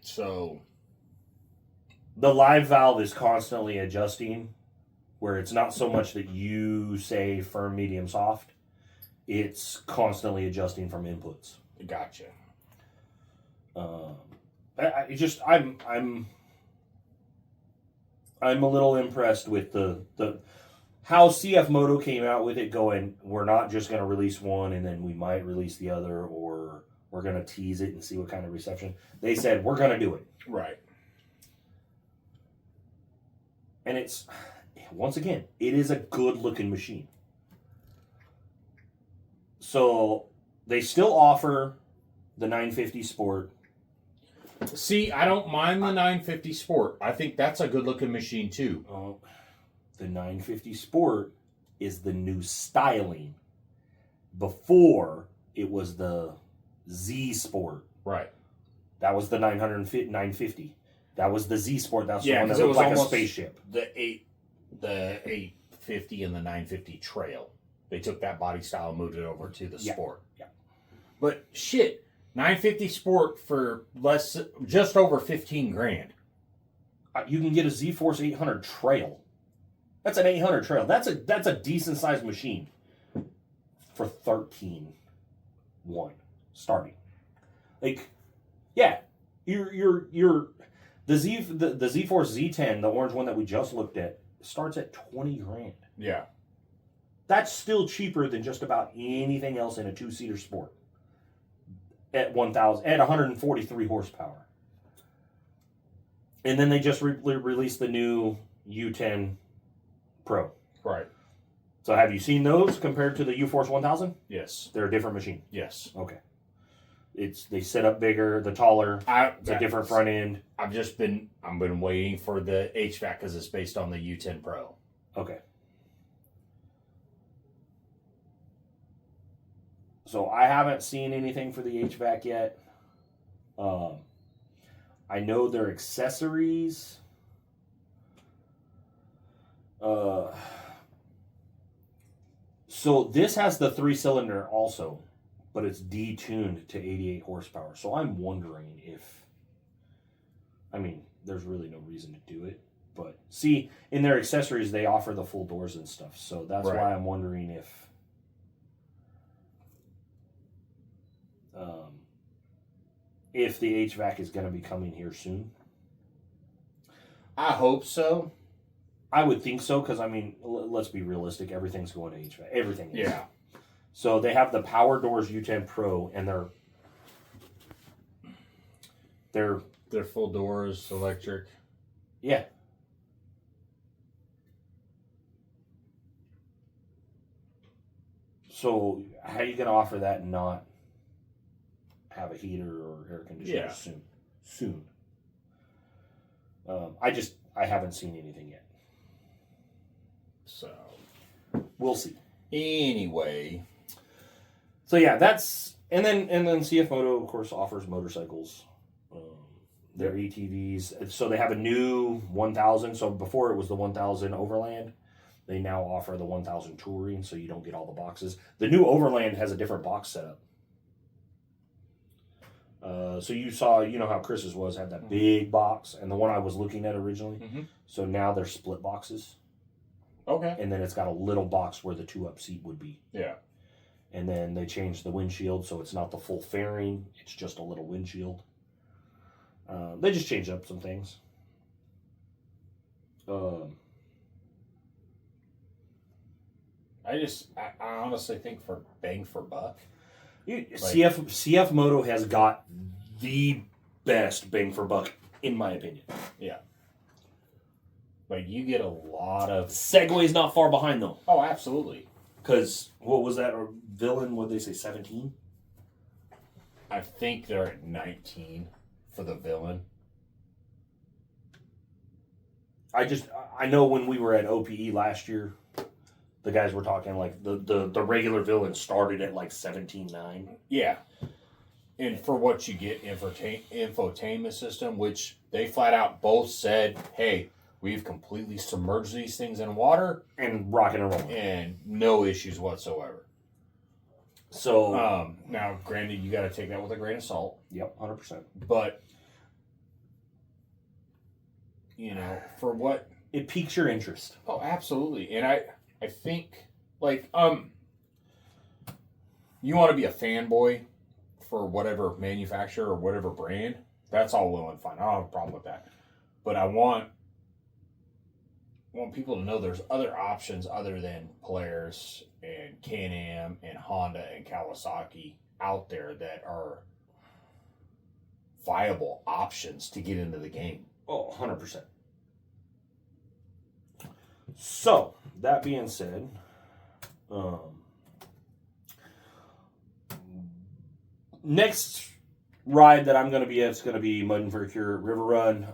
So the live valve is constantly adjusting, where it's not so much that you say firm, medium, soft. It's constantly adjusting from inputs. Gotcha. I'm a little impressed with the how CF Moto came out with it, going, we're not just going to release one and then we might release the other, or we're going to tease it and see what kind of reception. They said, we're going to do it. Right. And it's, once again, it is a good-looking machine. So they still offer the 950 Sport. See, I don't mind the 950 Sport. I think that's a good-looking machine, too. The 950 Sport is the new styling. Before, it was the Z Sport. Right. That was the 950. That was the Z Sport. That's the one that it looked was like a almost spaceship. The 850 and the 950 Trail. They took that body style and moved it over to the Sport. Yeah. But shit, 950 Sport for just over 15 grand. You can get a Z-Force 800 Trail. That's an 800 Trail. That's a decent sized machine for 13.1 starting. Like, yeah, you're the Z-Force Z10, the orange one that we just looked at, starts at 20 grand. Yeah. That's still cheaper than just about anything else in a 2-seater Sport. At 143 horsepower. And then they just released the new U10 Pro. Right. So have you seen those compared to the U-Force 1000? Yes. They're a different machine. Yes. Okay. They set up bigger, the taller. It's a different front end. I've been waiting for the HVAC because it's based on the U10 Pro. Okay. So I haven't seen anything for the HVAC yet. I know their accessories. So this has the 3-cylinder also, but it's detuned to 88 horsepower. So I'm wondering if, there's really no reason to do it. But see, in their accessories, they offer the full doors and stuff. So that's why I'm wondering if the HVAC is going to be coming here soon. I hope so. I would think so, because, let's be realistic. Everything's going to HVAC. Everything is. Yeah. So they have the Power Doors U10 Pro, and they're full doors, electric. Yeah. So how are you going to offer that and not have a heater or air conditioner soon? I haven't seen anything yet. So we'll see. Anyway. So yeah, and then CF Moto of course offers motorcycles. Their ATVs. So they have a new 1000. So before it was the 1000 Overland. They now offer the 1000 Touring, so you don't get all the boxes. The new Overland has a different box setup. So you know how Chris's had that big box, and the one I was looking at originally. Mm-hmm. So now they're split boxes. Okay. And then it's got a little box where the 2-up seat would be. Yeah. And then they changed the windshield, so it's not the full fairing. It's just a little windshield. They just changed up some things. I honestly think for bang for buck, CF Moto has got the best bang for buck, in my opinion. Yeah. Like, you get a lot of... Segway's not far behind, though. Oh, absolutely. Because, what was that? Or Villain, what did they say, 17? I think they're at 19 for the Villain. I know when we were at OPE last year, the guys were talking like the regular Villain started at like 17.9. Yeah. And for what you get, infotainment system, which they flat out both said, hey, we've completely submerged these things in water. And rocking and rolling. And no issues whatsoever. So. Now, granted, you got to take that with a grain of salt. Yep, 100%. But, for what... It piques your interest. Oh, absolutely. And I think, like, you want to be a fanboy for whatever manufacturer or whatever brand, that's all well and fine. I don't have a problem with that. But I want people to know there's other options other than Polaris and Can-Am and Honda and Kawasaki out there that are viable options to get into the game. Oh, 100%. So, that being said, next ride that I'm going to be at is going to be Mud and Vercure River Run.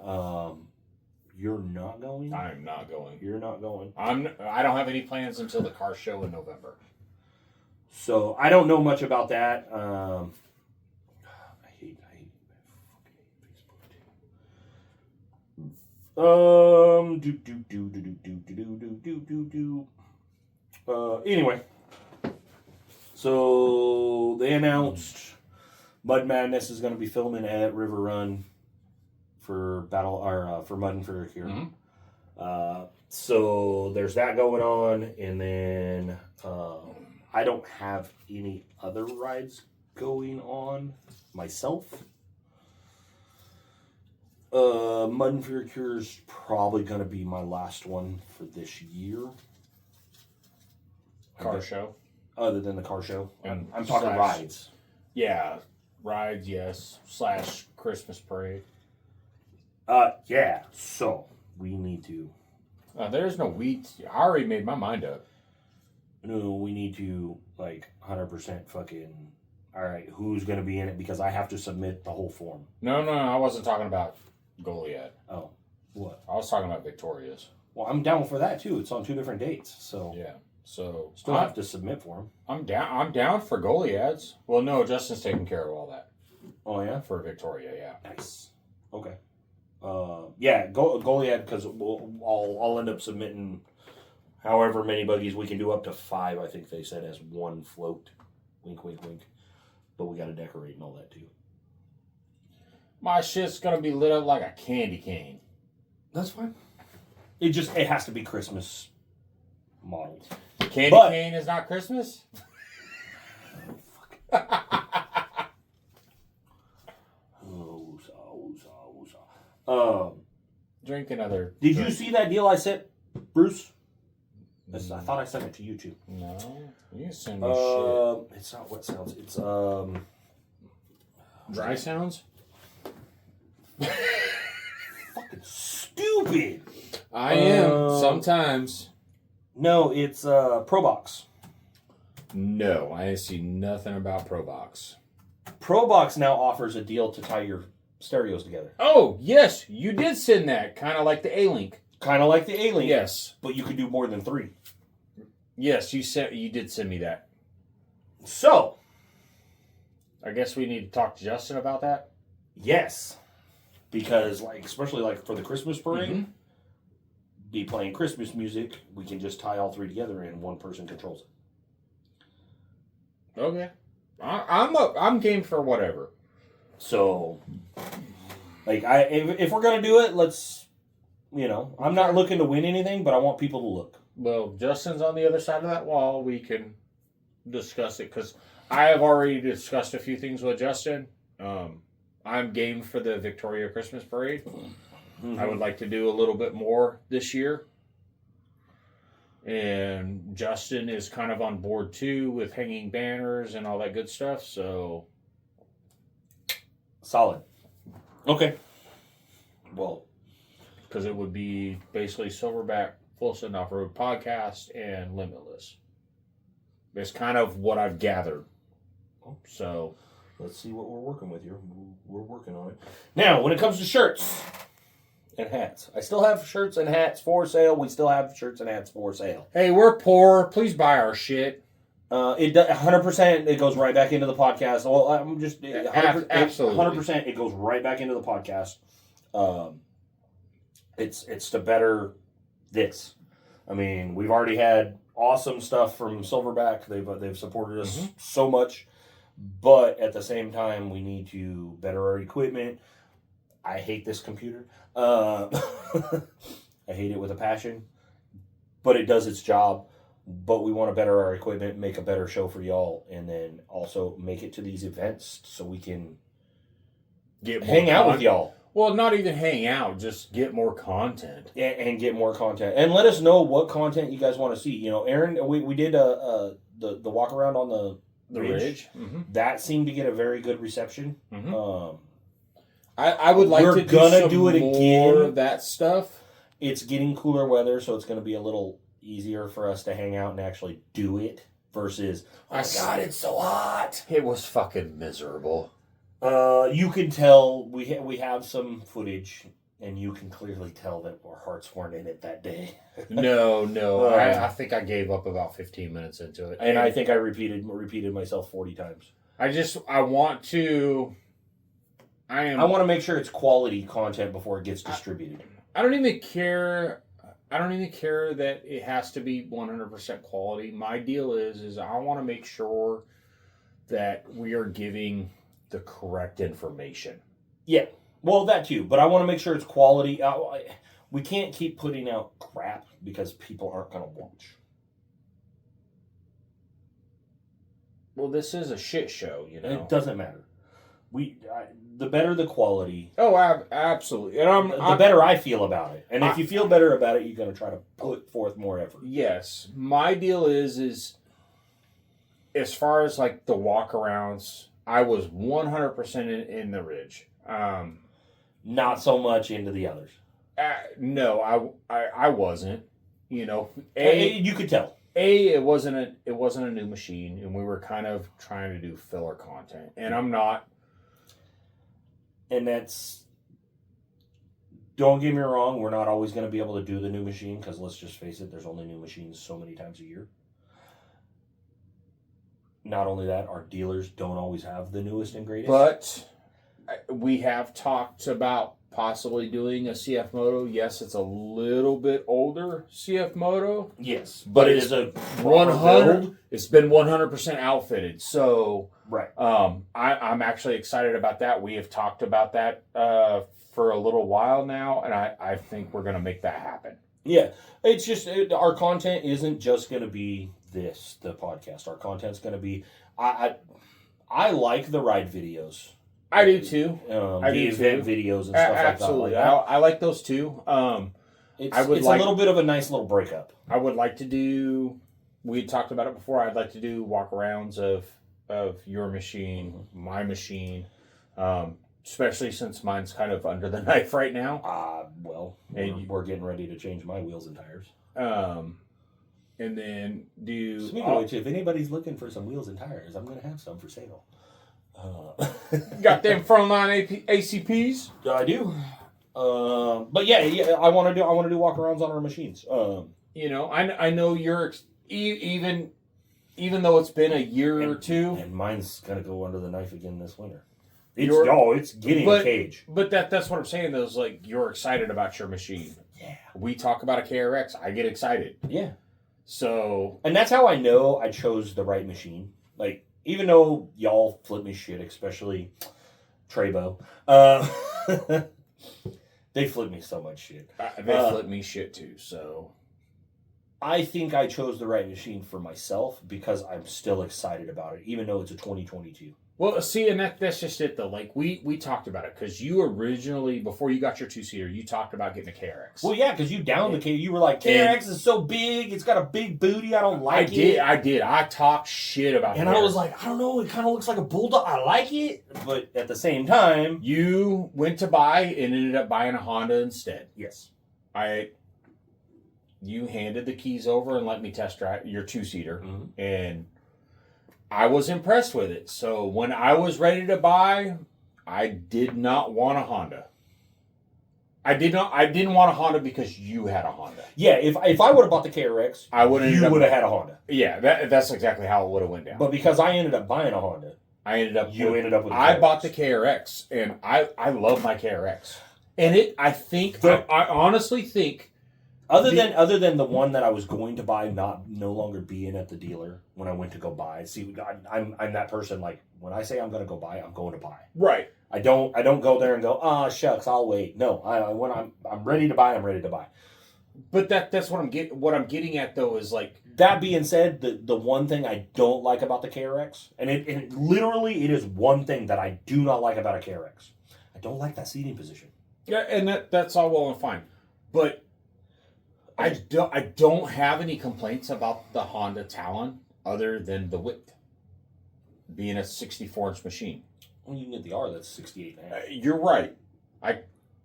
You're not going? I'm not going. You're not going? I don't have any plans until the car show in November. So, I don't know much about that. I hate Anyway, so they announced Mud Madness is going to be filming at River Run for for Mud and for here. Mm-hmm. So there's that going on, and then I don't have any other rides going on myself. Mud and Fury Cure is probably going to be my last one for this year. Car show? Other than the car show. And I'm talking rides. Yeah, rides, yes. / Christmas parade. Yeah, so we need to... there's no weeds. I already made my mind up. No, we need to, 100% fucking... Alright, who's going to be in it? Because I have to submit the whole form. No, I wasn't talking about Goliad. Oh, what? I was talking about Victoria's. Well, I'm down for that, too. It's on 2 different dates, so... Yeah, so... Still have to submit for them. I'm down for Goliads. Well, no, Justin's taking care of all that. Oh, yeah? For Victoria, yeah. Nice. Okay. Yeah, Goliad, because I'll end up submitting however many buggies we can do, up to 5, I think they said, as one float. Wink, wink, wink. But we got to decorate and all that, too. My shit's going to be lit up like a candy cane. That's fine. It has to be Christmas modeled. Candy cane is not Christmas? Drink another. Did you see that deal I sent, Bruce? I thought I sent it to you too. No, you can send me shit. It's not wet sounds. It's Dry sounds. fucking stupid. I am sometimes. No, it's ProBox. No, I see nothing about ProBox. ProBox now offers a deal to tie your stereos together. Oh yes, you did send that, kind of like the A-Link. Kind of like the A-Link. Yes, but you can do more than 3. yes, you did send me that. So, I guess we need to talk to Justin about that. yes, because especially for the Christmas parade, be playing Christmas music, we can just tie all 3 together and one person controls it. Okay, I'm game for whatever. So, if we're gonna do it, let's, I'm not looking to win anything, but I want people to look. Well, Justin's on the other side of that wall. We can discuss it because I have already discussed a few things with Justin. I'm game for the Victoria Christmas Parade. I would like to do a little bit more this year. And Justin is kind of on board too with hanging banners and all that good stuff. So solid. Okay. Well, because it would be basically Silverback, Full Send Off-Road Podcast, and Limitless. It's kind of what I've gathered. So let's see what we're working with here. We're working on it. Now, when it comes to shirts and hats, I still have shirts and hats for sale. We still have shirts and hats for sale. Hey, we're poor. Please buy our shit. It 100%. It goes right back into the podcast. Well, I'm just 100%, absolutely 100%. It goes right back into the podcast. It's to better this. I mean, we've already had awesome stuff from Silverback. They've supported us so much, but at the same time, we need to better our equipment. I hate this computer. I hate it with a passion, but it does its job. But we want to better our equipment, make a better show for y'all, and then also make it to these events so we can hang out with y'all. Well, not even hang out, just get more content. And get more content. And let us know what content you guys want to see. Aaron, we did the walk around on the ridge. Mm-hmm. That seemed to get a very good reception. Mm-hmm. I would like to do it again. More of that stuff. It's getting cooler weather, so it's going to be a little easier for us to hang out and actually do it versus, oh my God, it's so hot. It was fucking miserable. You can tell we have some footage, and you can clearly tell that our hearts weren't in it that day. No. I think I gave up about 15 minutes into it, and I think I repeated myself 40 times. I want to make sure it's quality content before it gets distributed. I don't even care that it has to be 100% quality. My deal is I want to make sure that we are giving the correct information. Yeah, well, that too. But I want to make sure it's quality. We can't keep putting out crap because people aren't going to watch. Well, this is a shit show, It doesn't matter. The better the quality. Oh, absolutely. And the better I feel about it. And if you feel better about it, you're going to try to put forth more effort. Yes. My deal is as far as like the walkarounds, I was 100% in the ridge. Not so much into the others. No, I wasn't. You could tell. It wasn't a new machine, and we were kind of trying to do filler content, and I'm not. And that's. Don't get me wrong. We're not always going to be able to do the new machine because let's just face it. There's only new machines so many times a year. Not only that, our dealers don't always have the newest and greatest. But we have talked about possibly doing a CF Moto. Yes, it's a little bit older CF Moto. Yes, but it is a 100. It's been 100% outfitted. So right. I'm actually excited about that. We have talked about that for a little while now, and I think we're going to make that happen. Yeah, it's just our content isn't just going to be the podcast. Our content's going to be. I like the ride videos. I do too. The event videos and stuff absolutely. like that. I like those too. It's a little bit of a nice little breakup. I would like to do. We talked about it before. I'd like to do walk-arounds of your machine, my machine, especially since mine's kind of under the knife right now. We're getting ready to change my wheels and tires. And then do. Speaking of which, if anybody's looking for some wheels and tires, I'm going to have some for sale. Got them frontline ACPs? I do. But yeah, I want to do walk-arounds on our machines. I know you're even though it's been a year or two, and mine's gonna go under the knife again this winter. It's getting a cage. But that's what I'm saying. Though, is like you're excited about your machine. Yeah. We talk about a KRX. I get excited. Yeah. So. And that's how I know I chose the right machine. Like, even though y'all flip me shit, especially Trebo, they flip me so much shit. They flip me shit too. So. I think I chose the right machine for myself because I'm still excited about it, even though it's a 2022. Well, see, and that's just it, though. Like, we talked about it, because you originally, before you got your two-seater, you talked about getting a KRX. Well, yeah, because you downed the KRX. You were like, KRX is so big, it's got a big booty, I don't like it. I did. I talked shit about it. And I was like, I don't know, it kind of looks like a Bulldog. I like it. But at the same time... You went to buy and ended up buying a Honda instead. Yes. You handed the keys over and let me test drive your two-seater, and I was impressed with it. So when I was ready to buy, I did not want a Honda. I didn't want a Honda because you had a Honda. Yeah, if I would have bought the KRX, you would have had a Honda. Yeah, that's exactly how it would have went down. But because I ended up buying a Honda, you ended up with a KRX. I bought the KRX, and I love my KRX. And I honestly think, Other than the one that I was going to buy no longer being at the dealer when I went to go buy. See, I'm that person, like, when I say I'm going to go buy, I'm going to buy. Right. I don't go there and go, shucks, I'll wait. No, when I'm ready to buy, I'm ready to buy. But that's what I'm getting at, though, is like, that being said, the one thing I don't like about the KRX, and it literally is one thing that I do not like about a KRX. I don't like that seating position. Yeah, and that's all well and fine. But I don't have any complaints about the Honda Talon other than the width, being a 64-inch machine. Well, you can get the R that's 68 and a half. You're right. I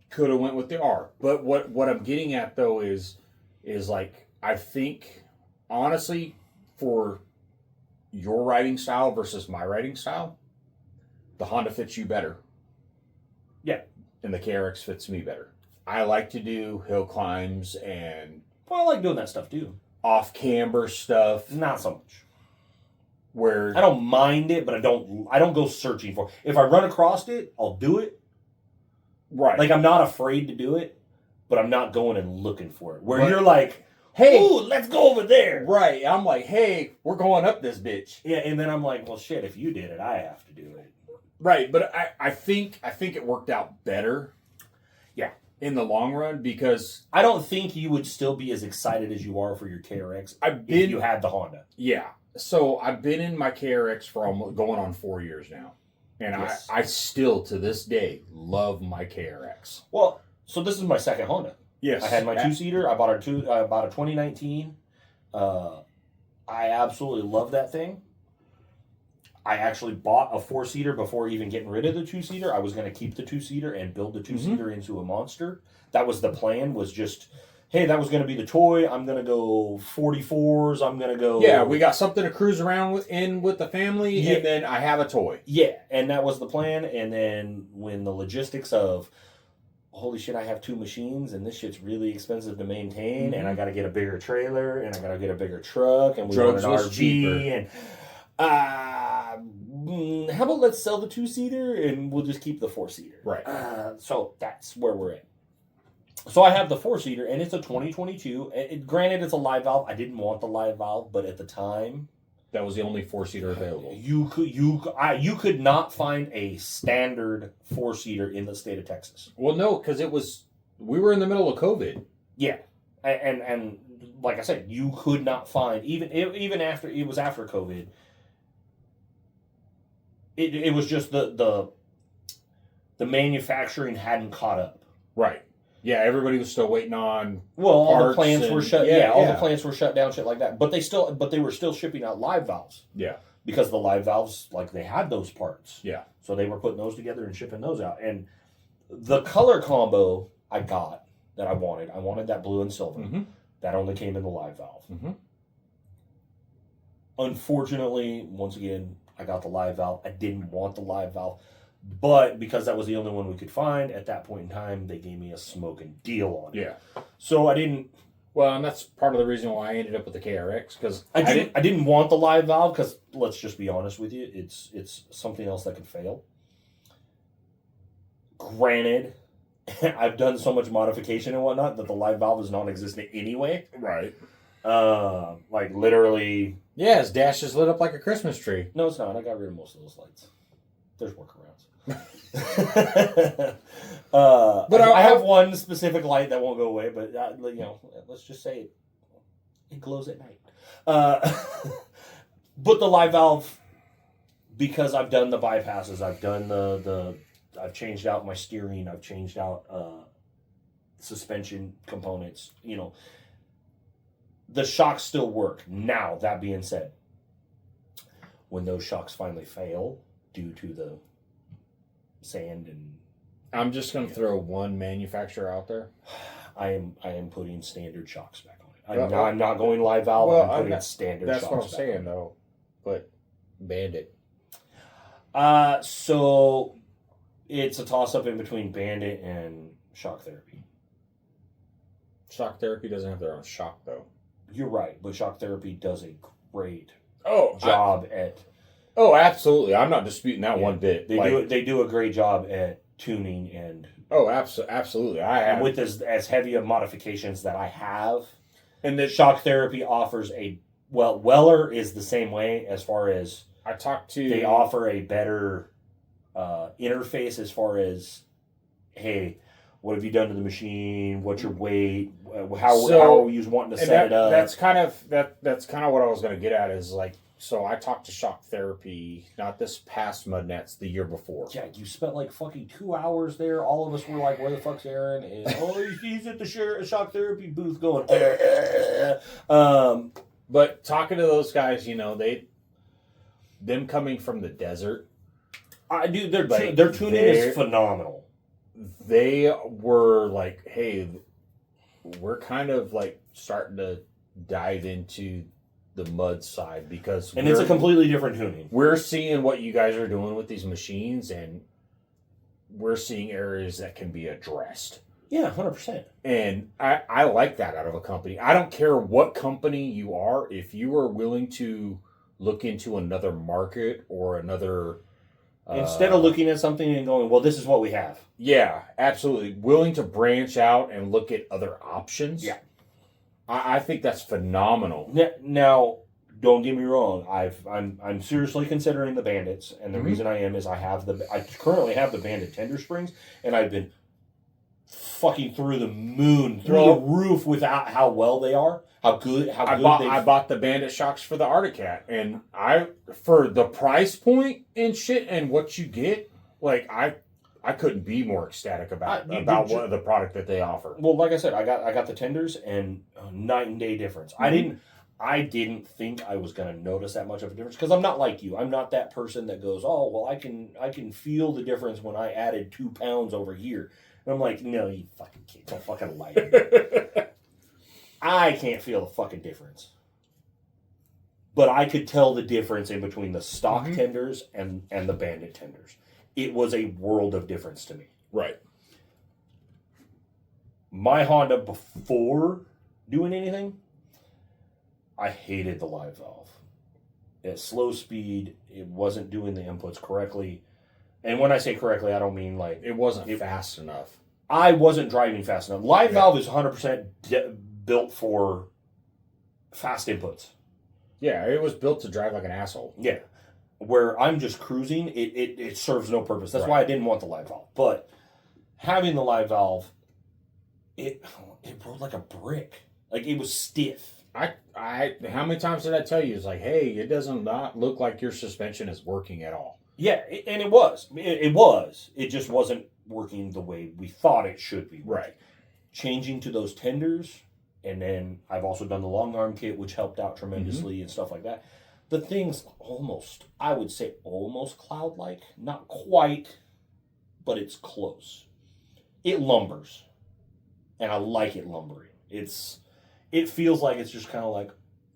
could have went with the R. But what I'm getting at, though, is like, I think, honestly, for your riding style versus my riding style, the Honda fits you better. Yeah. And the KRX fits me better. I like to do hill climbs and... Well, I like doing that stuff, too. Off-camber stuff. Not so much. Where... I don't mind it, but I don't go searching for it. If I run across it, I'll do it. Right. Like, I'm not afraid to do it, but I'm not going and looking for it. Where you're like, hey, ooh, let's go over there. Right. I'm like, hey, we're going up this bitch. Yeah, and then I'm like, well, shit, if you did it, I have to do it. Right, but I think it worked out better. Yeah. In the long run, because I don't think you would still be as excited as you are for your KRX if you had the Honda. Yeah. So I've been in my KRX for almost going on 4 years now. And yes. I still, to this day, love my KRX. Well, so this is my second Honda. Yes. I had my two-seater. I bought a 2019. I absolutely love that thing. I actually bought a 4-seater before even getting rid of the 2-seater. I was going to keep the 2-seater and build the 2-seater into a monster. That was the plan, was just, hey, that was going to be the toy. I'm going to go 44s. I'm going to go... Yeah, we got something to cruise around with the family, yeah. And then I have a toy. Yeah, and that was the plan. And then when the logistics of, holy shit, I have 2 machines, and this shit's really expensive to maintain, and I got to get a bigger trailer, and I got to get a bigger truck, and we want an RV, cheaper. And... how about let's sell the 2-seater and we'll just keep the 4-seater. Right. So that's where we're at. So I have the 4-seater and it's a 2022. Granted, it's a live valve. I didn't want the live valve, but at the time, that was the only 4-seater available. You could not find a standard 4-seater in the state of Texas. Well, no, because we were in the middle of COVID. Yeah, and like I said, you could not find even after it was after COVID. It was just the manufacturing hadn't caught up. Right. Yeah, everybody was still waiting on. Well, all the parts plants were and- shut. yeah, All yeah. the plants were shut down, shit like that. But they were still shipping out live valves. Yeah. Because the live valves, like, they had those parts. Yeah. So they were putting those together and shipping those out. And the color combo I got that I wanted that blue and silver. Mm-hmm. That only came in the live valve. Mm-hmm. Unfortunately, once again, I got the live valve. I didn't want the live valve. But because that was the only one we could find at that point in time, they gave me a smoking deal on it. Yeah. So I didn't. Well, and that's part of the reason why I ended up with the KRX, because I didn't want the live valve because, let's just be honest with you, it's something else that could fail. Granted, I've done so much modification and whatnot that the live valve is non-existent anyway. Right. Like, literally. Yeah, his dash is lit up like a Christmas tree. No, it's not. I got rid of most of those lights. There's workarounds. But I have one specific light that won't go away, but let's just say it glows at night. But the live valve, because I've done the bypasses, I've done I've changed out my steering, I've changed out suspension components. The shocks still work. Now, that being said, when those shocks finally fail due to the sand and... I'm just going to throw one manufacturer out there. I am putting standard shocks back on it. I'm not going live valve. Well, I'm putting standard shocks back on it. That's what I'm saying, though. But Bandit. So it's a toss-up in between Bandit and Shock Therapy. Shock Therapy doesn't have their own shock, though. You're right, but Shock Therapy does a great job at... Oh, absolutely. I'm not disputing that one bit. They do a great job at tuning and... Oh, absolutely. And with as heavy of modifications that I have, and the Shock Therapy offers Weller is the same way as far as... They offer a better interface as far as, hey, what have you done to the machine? What's your weight? How are you wanting to set it up? That's kind of what I was going to get at is like, so I talked to Shock Therapy, not this past Mud Nets, the year before. Yeah, you spent like fucking 2 hours there. All of us were like, where the fuck's Aaron? And, he's at the Shock Therapy booth going. But talking to those guys, them coming from the desert. Their tuning is phenomenal. They were like, hey, we're kind of like starting to dive into the mud side because it's a completely different tuning. We're seeing what you guys are doing with these machines, and we're seeing areas that can be addressed. Yeah, 100%. And I like that out of a company. I don't care what company you are. If you are willing to look into another market or another... Instead of looking at something and going, well, this is what we have. Yeah, absolutely. Willing to branch out and look at other options. Yeah. I think that's phenomenal. Now, don't get me wrong. I'm seriously considering the Bandits, and the reason I am is I currently have the Bandit tender springs, and I've been fucking through the roof without how well they are. I bought the Bandit shocks for the Arctic Cat, and for the price point and shit and what you get, like I couldn't be more ecstatic about the product that they offer. Well, like I said, I got the tenders, and night and day difference. Mm-hmm. I didn't think I was going to notice that much of a difference because I'm not like you. I'm not that person that goes, oh well, I can feel the difference when I added 2 pounds over here. And I'm like, no, you fucking can't. Don't fucking lie to me. I can't feel the fucking difference. But I could tell the difference in between the stock tenders and the Bandit tenders. It was a world of difference to me. Right. My Honda, before doing anything, I hated the live valve. At slow speed, it wasn't doing the inputs correctly. And when I say correctly, I don't mean like... It wasn't fast enough. I wasn't driving fast enough. Live valve is 100% built for fast inputs. Yeah, it was built to drive like an asshole. Yeah. Where I'm just cruising, it serves no purpose. That's why I didn't want the live valve. But having the live valve, it rode like a brick. Like, it was stiff. How many times did I tell you? It's like, hey, it doesn't not look like your suspension is working at all. Yeah, and it was. It was. It just wasn't working the way we thought it should be. Right. changing to those tenders, and then I've also done the long arm kit, which helped out tremendously and stuff like that. The thing's almost, I would say, almost cloud-like. Not quite, but it's close. It lumbers, and I like it lumbering. It feels like it's just kind of like,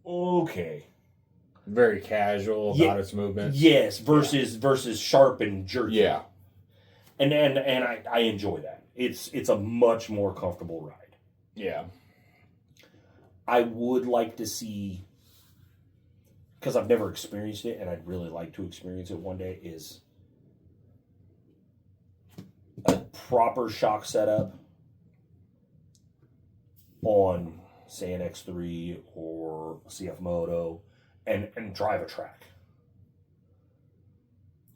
okay. Very casual about its movements. Yes, versus sharp and jerky. Yeah. And I enjoy that. It's a much more comfortable ride. Yeah. I would like to see, because I've never experienced it, and I'd really like to experience it one day, is a proper shock setup on, say, an X3 or a CF Moto, and drive a track.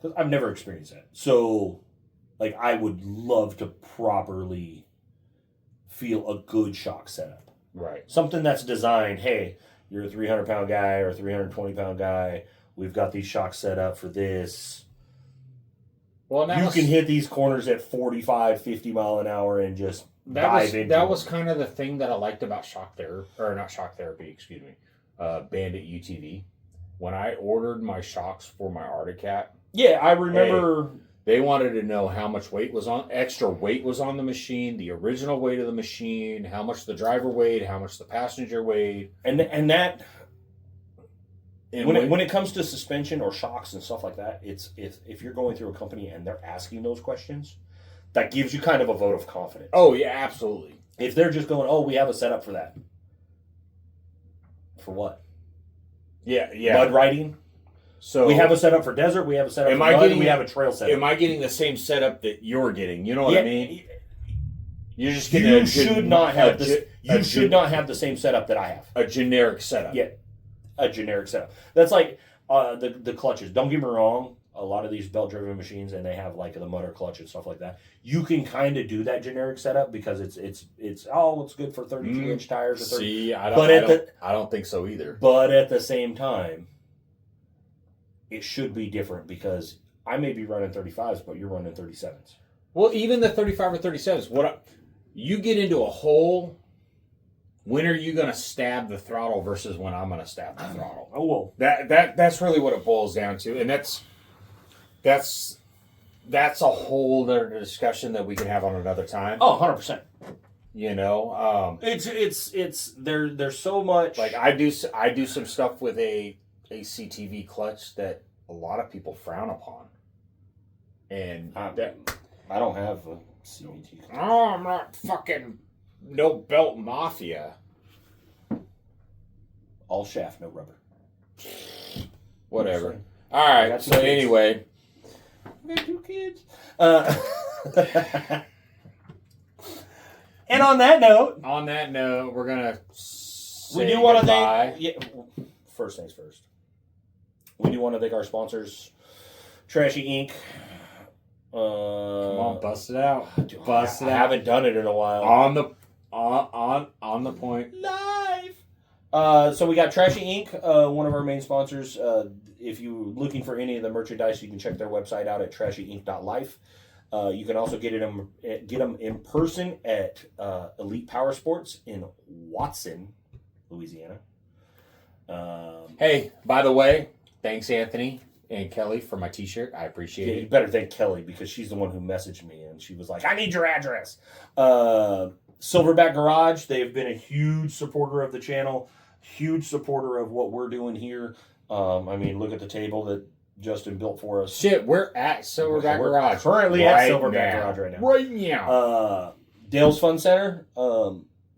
Because I've never experienced that. So, like, I would love to properly feel a good shock setup. Right. Something that's designed, hey, you're a 300-pound guy or a 320-pound guy. We've got these shocks set up for this. Well, you can hit these corners at 45, 50 mile an hour and just dive into that was kind of the thing that I liked about shock therapy, or not shock therapy, excuse me, Bandit UTV. When I ordered my shocks for my Arctic Cat. Yeah, I remember... They wanted to know how much extra weight was on the machine, the original weight of the machine, how much the driver weighed, how much the passenger weighed. And that, when it comes to suspension or shocks and stuff like that, if you're going through a company and they're asking those questions, that gives you kind of a vote of confidence. Oh, yeah, absolutely. If they're just going, oh, we have a setup for that. For what? Yeah. Mud riding? So we have a setup for desert. We have a setup for mud. We have a trail setup. Am I getting the same setup that you're getting? You know what I mean? You're just getting. You should not have the same setup that I have. A generic setup. Yeah, a generic setup. That's like the clutches. Don't get me wrong. A lot of these belt-driven machines, and they have like the mutter clutch and stuff like that. You can kind of do that generic setup because it's good for 32-inch tires. Or 30. See, I don't think so either. But at the same time, it should be different because I may be running 35s, but you're running 37s. Well, even the 35 or 37s, you get into a hole, when are you going to stab the throttle versus when I'm going to stab the throttle? Oh, well. That's really what it boils down to. And that's a whole other discussion that we can have on another time. Oh, 100%. You know, there's so much. Like I do some stuff with a CTV clutch that a lot of people frown upon, and I don't have a CVT clutch. Oh, I'm not fucking no belt mafia. All shaft, no rubber. Whatever. All right. So anyway, I got 2 kids. And on that note, we're gonna. We do want to thank. Yeah, first things first. We do want to thank our sponsors, Trashy Inc. Come on, bust it out. I haven't done it in a while. On the point. Live. So we got Trashy Inc., one of our main sponsors. If you're looking for any of the merchandise, you can check their website out at trashyinc.life. You can also get them in person at Elite Power Sports in Watson, Louisiana. Hey, by the way, thanks Anthony and Kelly for my t-shirt. I appreciate it. You better thank Kelly because she's the one who messaged me and she was like, I need your address. Silverback Garage, they've been a huge supporter of the channel, huge supporter of what we're doing here. I mean, look at the table that Justin built for us. Shit, we're at Silverback Garage. Currently at Silverback Garage right now. Right now. Dale's Fun Center,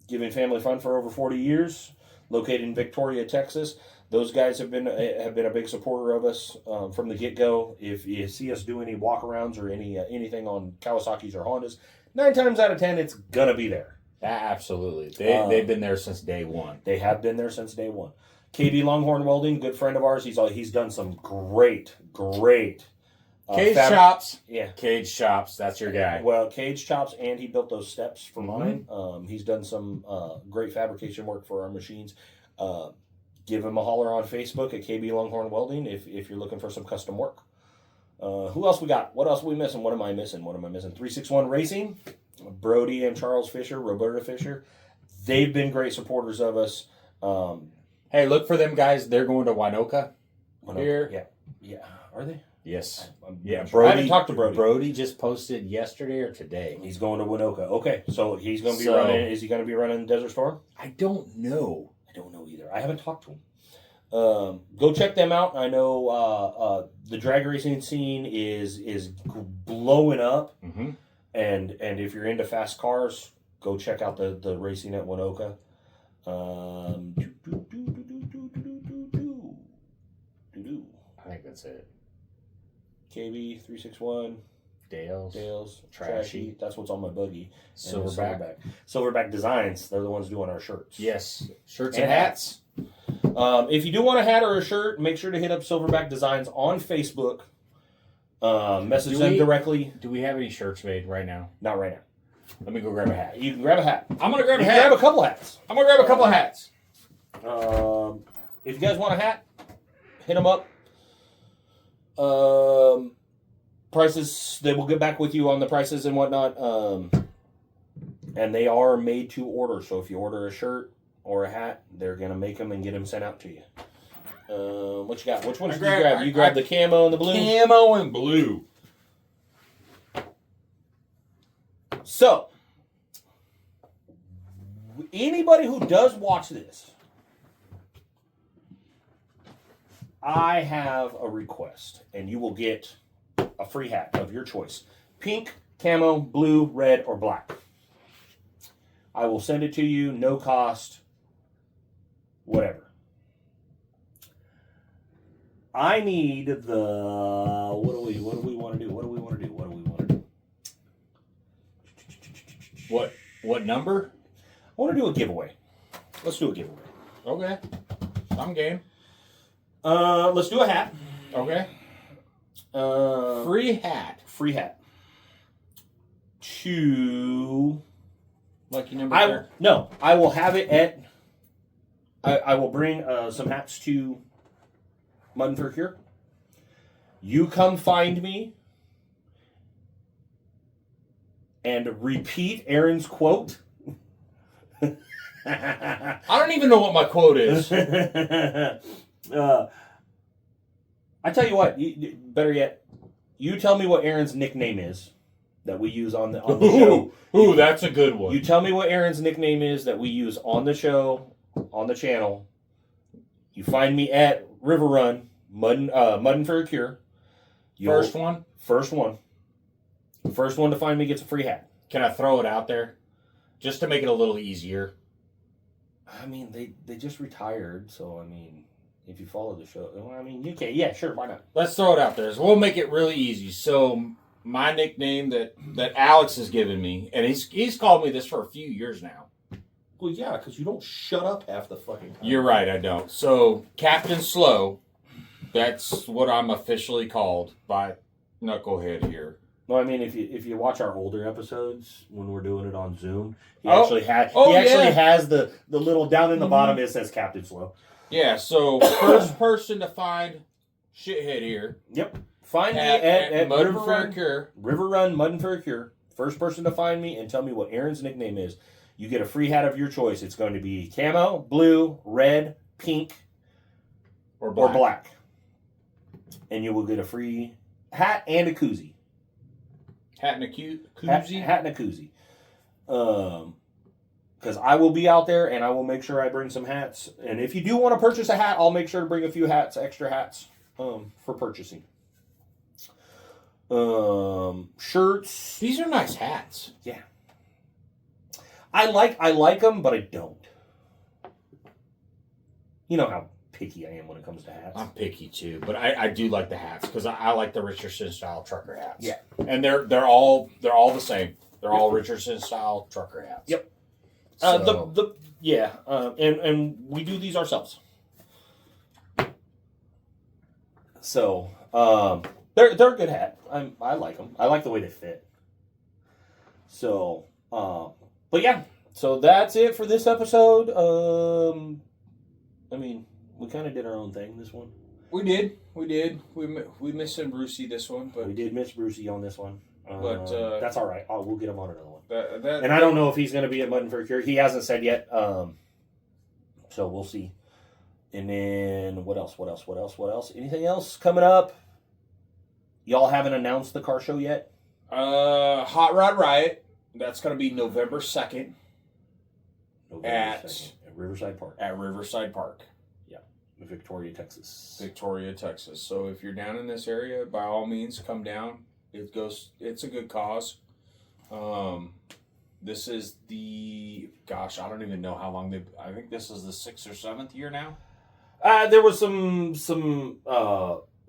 giving family fun for over 40 years, located in Victoria, Texas. Those guys have been a big supporter of us from the get-go. If you see us do any walkarounds or anything on Kawasaki's or Hondas, 9 times out of 10, it's going to be there. Absolutely. They've been there since day one. They have been there since day one. KB Longhorn Welding, good friend of ours. He's done some great Cage chops. Yeah. Cage chops. That's your guy. Well, cage chops, and he built those steps for mine. He's done some great fabrication work for our machines. Give him a holler on Facebook at KB Longhorn Welding if you're looking for some custom work. Who else we got? What else are we missing? What am I missing? 361 Racing. Brody and Charles Fisher, Roberta Fisher. They've been great supporters of us. Hey, look for them guys. They're going to Winoka. Here. Yeah. Are they? Yes. Yeah. Brody, I haven't talked to Brody. Brody just posted yesterday or today. He's going to Winoka. Okay, so he's going to be running. Is he going to be running Desert Storm? I don't know. I don't know either. I haven't talked to him. Go check them out. I know the drag racing scene is blowing up, and if you're into fast cars, go check out the racing at Winoka. I think that's it. KB 361. Dale's Trashy. That's what's on my buggy. Silverback Designs. They're the ones doing our shirts. Yes, shirts and hats. If you do want a hat or a shirt, make sure to hit up Silverback Designs on Facebook. Message them directly. Do we have any shirts made right now? Not right now. Let me go grab a hat. You can grab a hat. I'm gonna grab a hat. Grab a couple hats. I'm gonna grab a couple of hats. If you guys want a hat, hit them up. Prices, they will get back with you on the prices and whatnot. And they are made to order. So if you order a shirt or a hat, they're going to make them and get them sent out to you. What you got? Which ones did you grab? You grabbed the camo and the blue? Camo and blue. So, anybody who does watch this, I have a request, and you will get a free hat of your choice. Pink, camo, blue, red, or black. I will send it to you, no cost, whatever. I need the, what do we want to do? What number? I want to do a giveaway. Let's do a giveaway. Okay. I'm game. Let's do a hat. Okay. Free hat. Free hat. To lucky number. I will have it at. I will bring some hats to Mud and Fur Cure. You come find me and repeat Aaron's quote. I don't even know what my quote is. I tell you what, better yet, you tell me what Aaron's nickname is that we use on the show. Ooh, that's a good one. You tell me what Aaron's nickname is that we use on the show, on the channel. You find me at River Run, Mud and Fur Cure. First one? First one. The first one to find me gets a free hat. Can I throw it out there? Just to make it a little easier. I mean, they just retired, so I mean, if you follow the show, I mean, you can. Yeah, sure, why not? Let's throw it out there. So we'll make it really easy. So my nickname that Alex has given me, and he's called me this for a few years now. Well, yeah, because you don't shut up half the fucking time. You're right, I don't. So Captain Slow, that's what I'm officially called by Knucklehead here. No, I mean if you watch our older episodes when we're doing it on Zoom, he actually has the little down in the bottom. It says Captain Slow. Yeah. So first person to find shithead here. Yep. Find me at Mud and Fur Cure. River Run Mud and Fur Cure. First person to find me and tell me what Aaron's nickname is. You get a free hat of your choice. It's going to be camo, blue, red, pink, or black. And you will get a free hat and a koozie. Hat and a koozie? Hat and a koozie. Because I will be out there and I will make sure I bring some hats. And if you do want to purchase a hat, I'll make sure to bring a few extra hats for purchasing. Shirts. These are nice hats. Yeah. I like them, but I don't. You know how picky I am when it comes to hats. I'm picky too, but I do like the hats because I like the Richardson style trucker hats. Yeah, and they're all the same. They're all Richardson style trucker hats. Yep. So. And we do these ourselves. So they're a good hat. I like them. I like the way they fit. So but yeah. So that's it for this episode. I mean, we kind of did our own thing this one. We did. We missed some Brucey this one, but we did miss Brucey on this one. But that's all right. We'll get him on another one. And I don't know if he's going to be at Mutton for a Cure. He hasn't said yet. So we'll see. And then what else? Anything else coming up? Y'all haven't announced the car show yet? Hot Rod Riot. That's going to be November 2nd. At Riverside Park. At Riverside Park. Yeah. Victoria, Texas. So if you're down in this area, by all means, come down. It's a good cause. This is I don't even know how long I think this is the 6th or 7th year now. There was some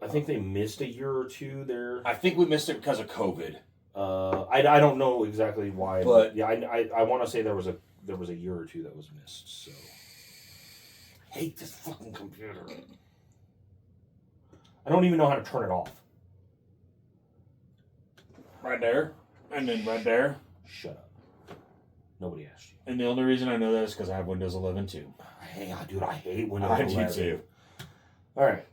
I think they missed a year or two there. I think we missed it because of COVID. I don't know exactly why, but yeah, I want to say there was a year or two that was missed. So I hate this fucking computer. I don't even know how to turn it off. Right there, and then right there. Shut up. Nobody asked you. And the only reason I know that is because I have Windows 11 too. Hey, dude, I hate Windows 11. I do too. All right.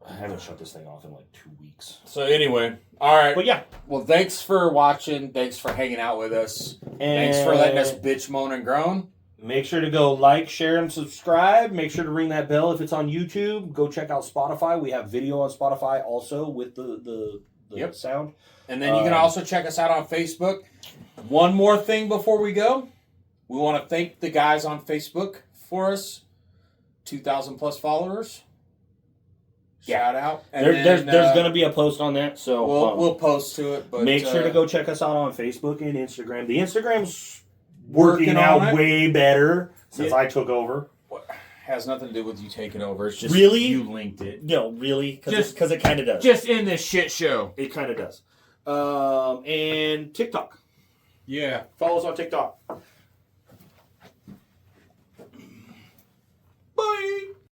I haven't shut this thing off in like 2 weeks. So anyway, all right. But yeah. Well, thanks for watching. Thanks for hanging out with us. And thanks for letting us bitch, moan, and groan. Make sure to go like, share, and subscribe. Make sure to ring that bell if it's on YouTube. Go check out Spotify. We have video on Spotify also with the sound. And then you can also check us out on Facebook. One more thing before we go. We want to thank the guys on Facebook for us. 2,000 plus followers. Shout out. And there's going to be a post on that. So we'll post to it. But make sure to go check us out on Facebook and Instagram. The Instagram's working out way better since I took over. Has nothing to do with you taking over. It's just really you linked it. No, really, because it kind of does. Just in this shit show, it kind of does. And TikTok. Yeah, follow us on TikTok.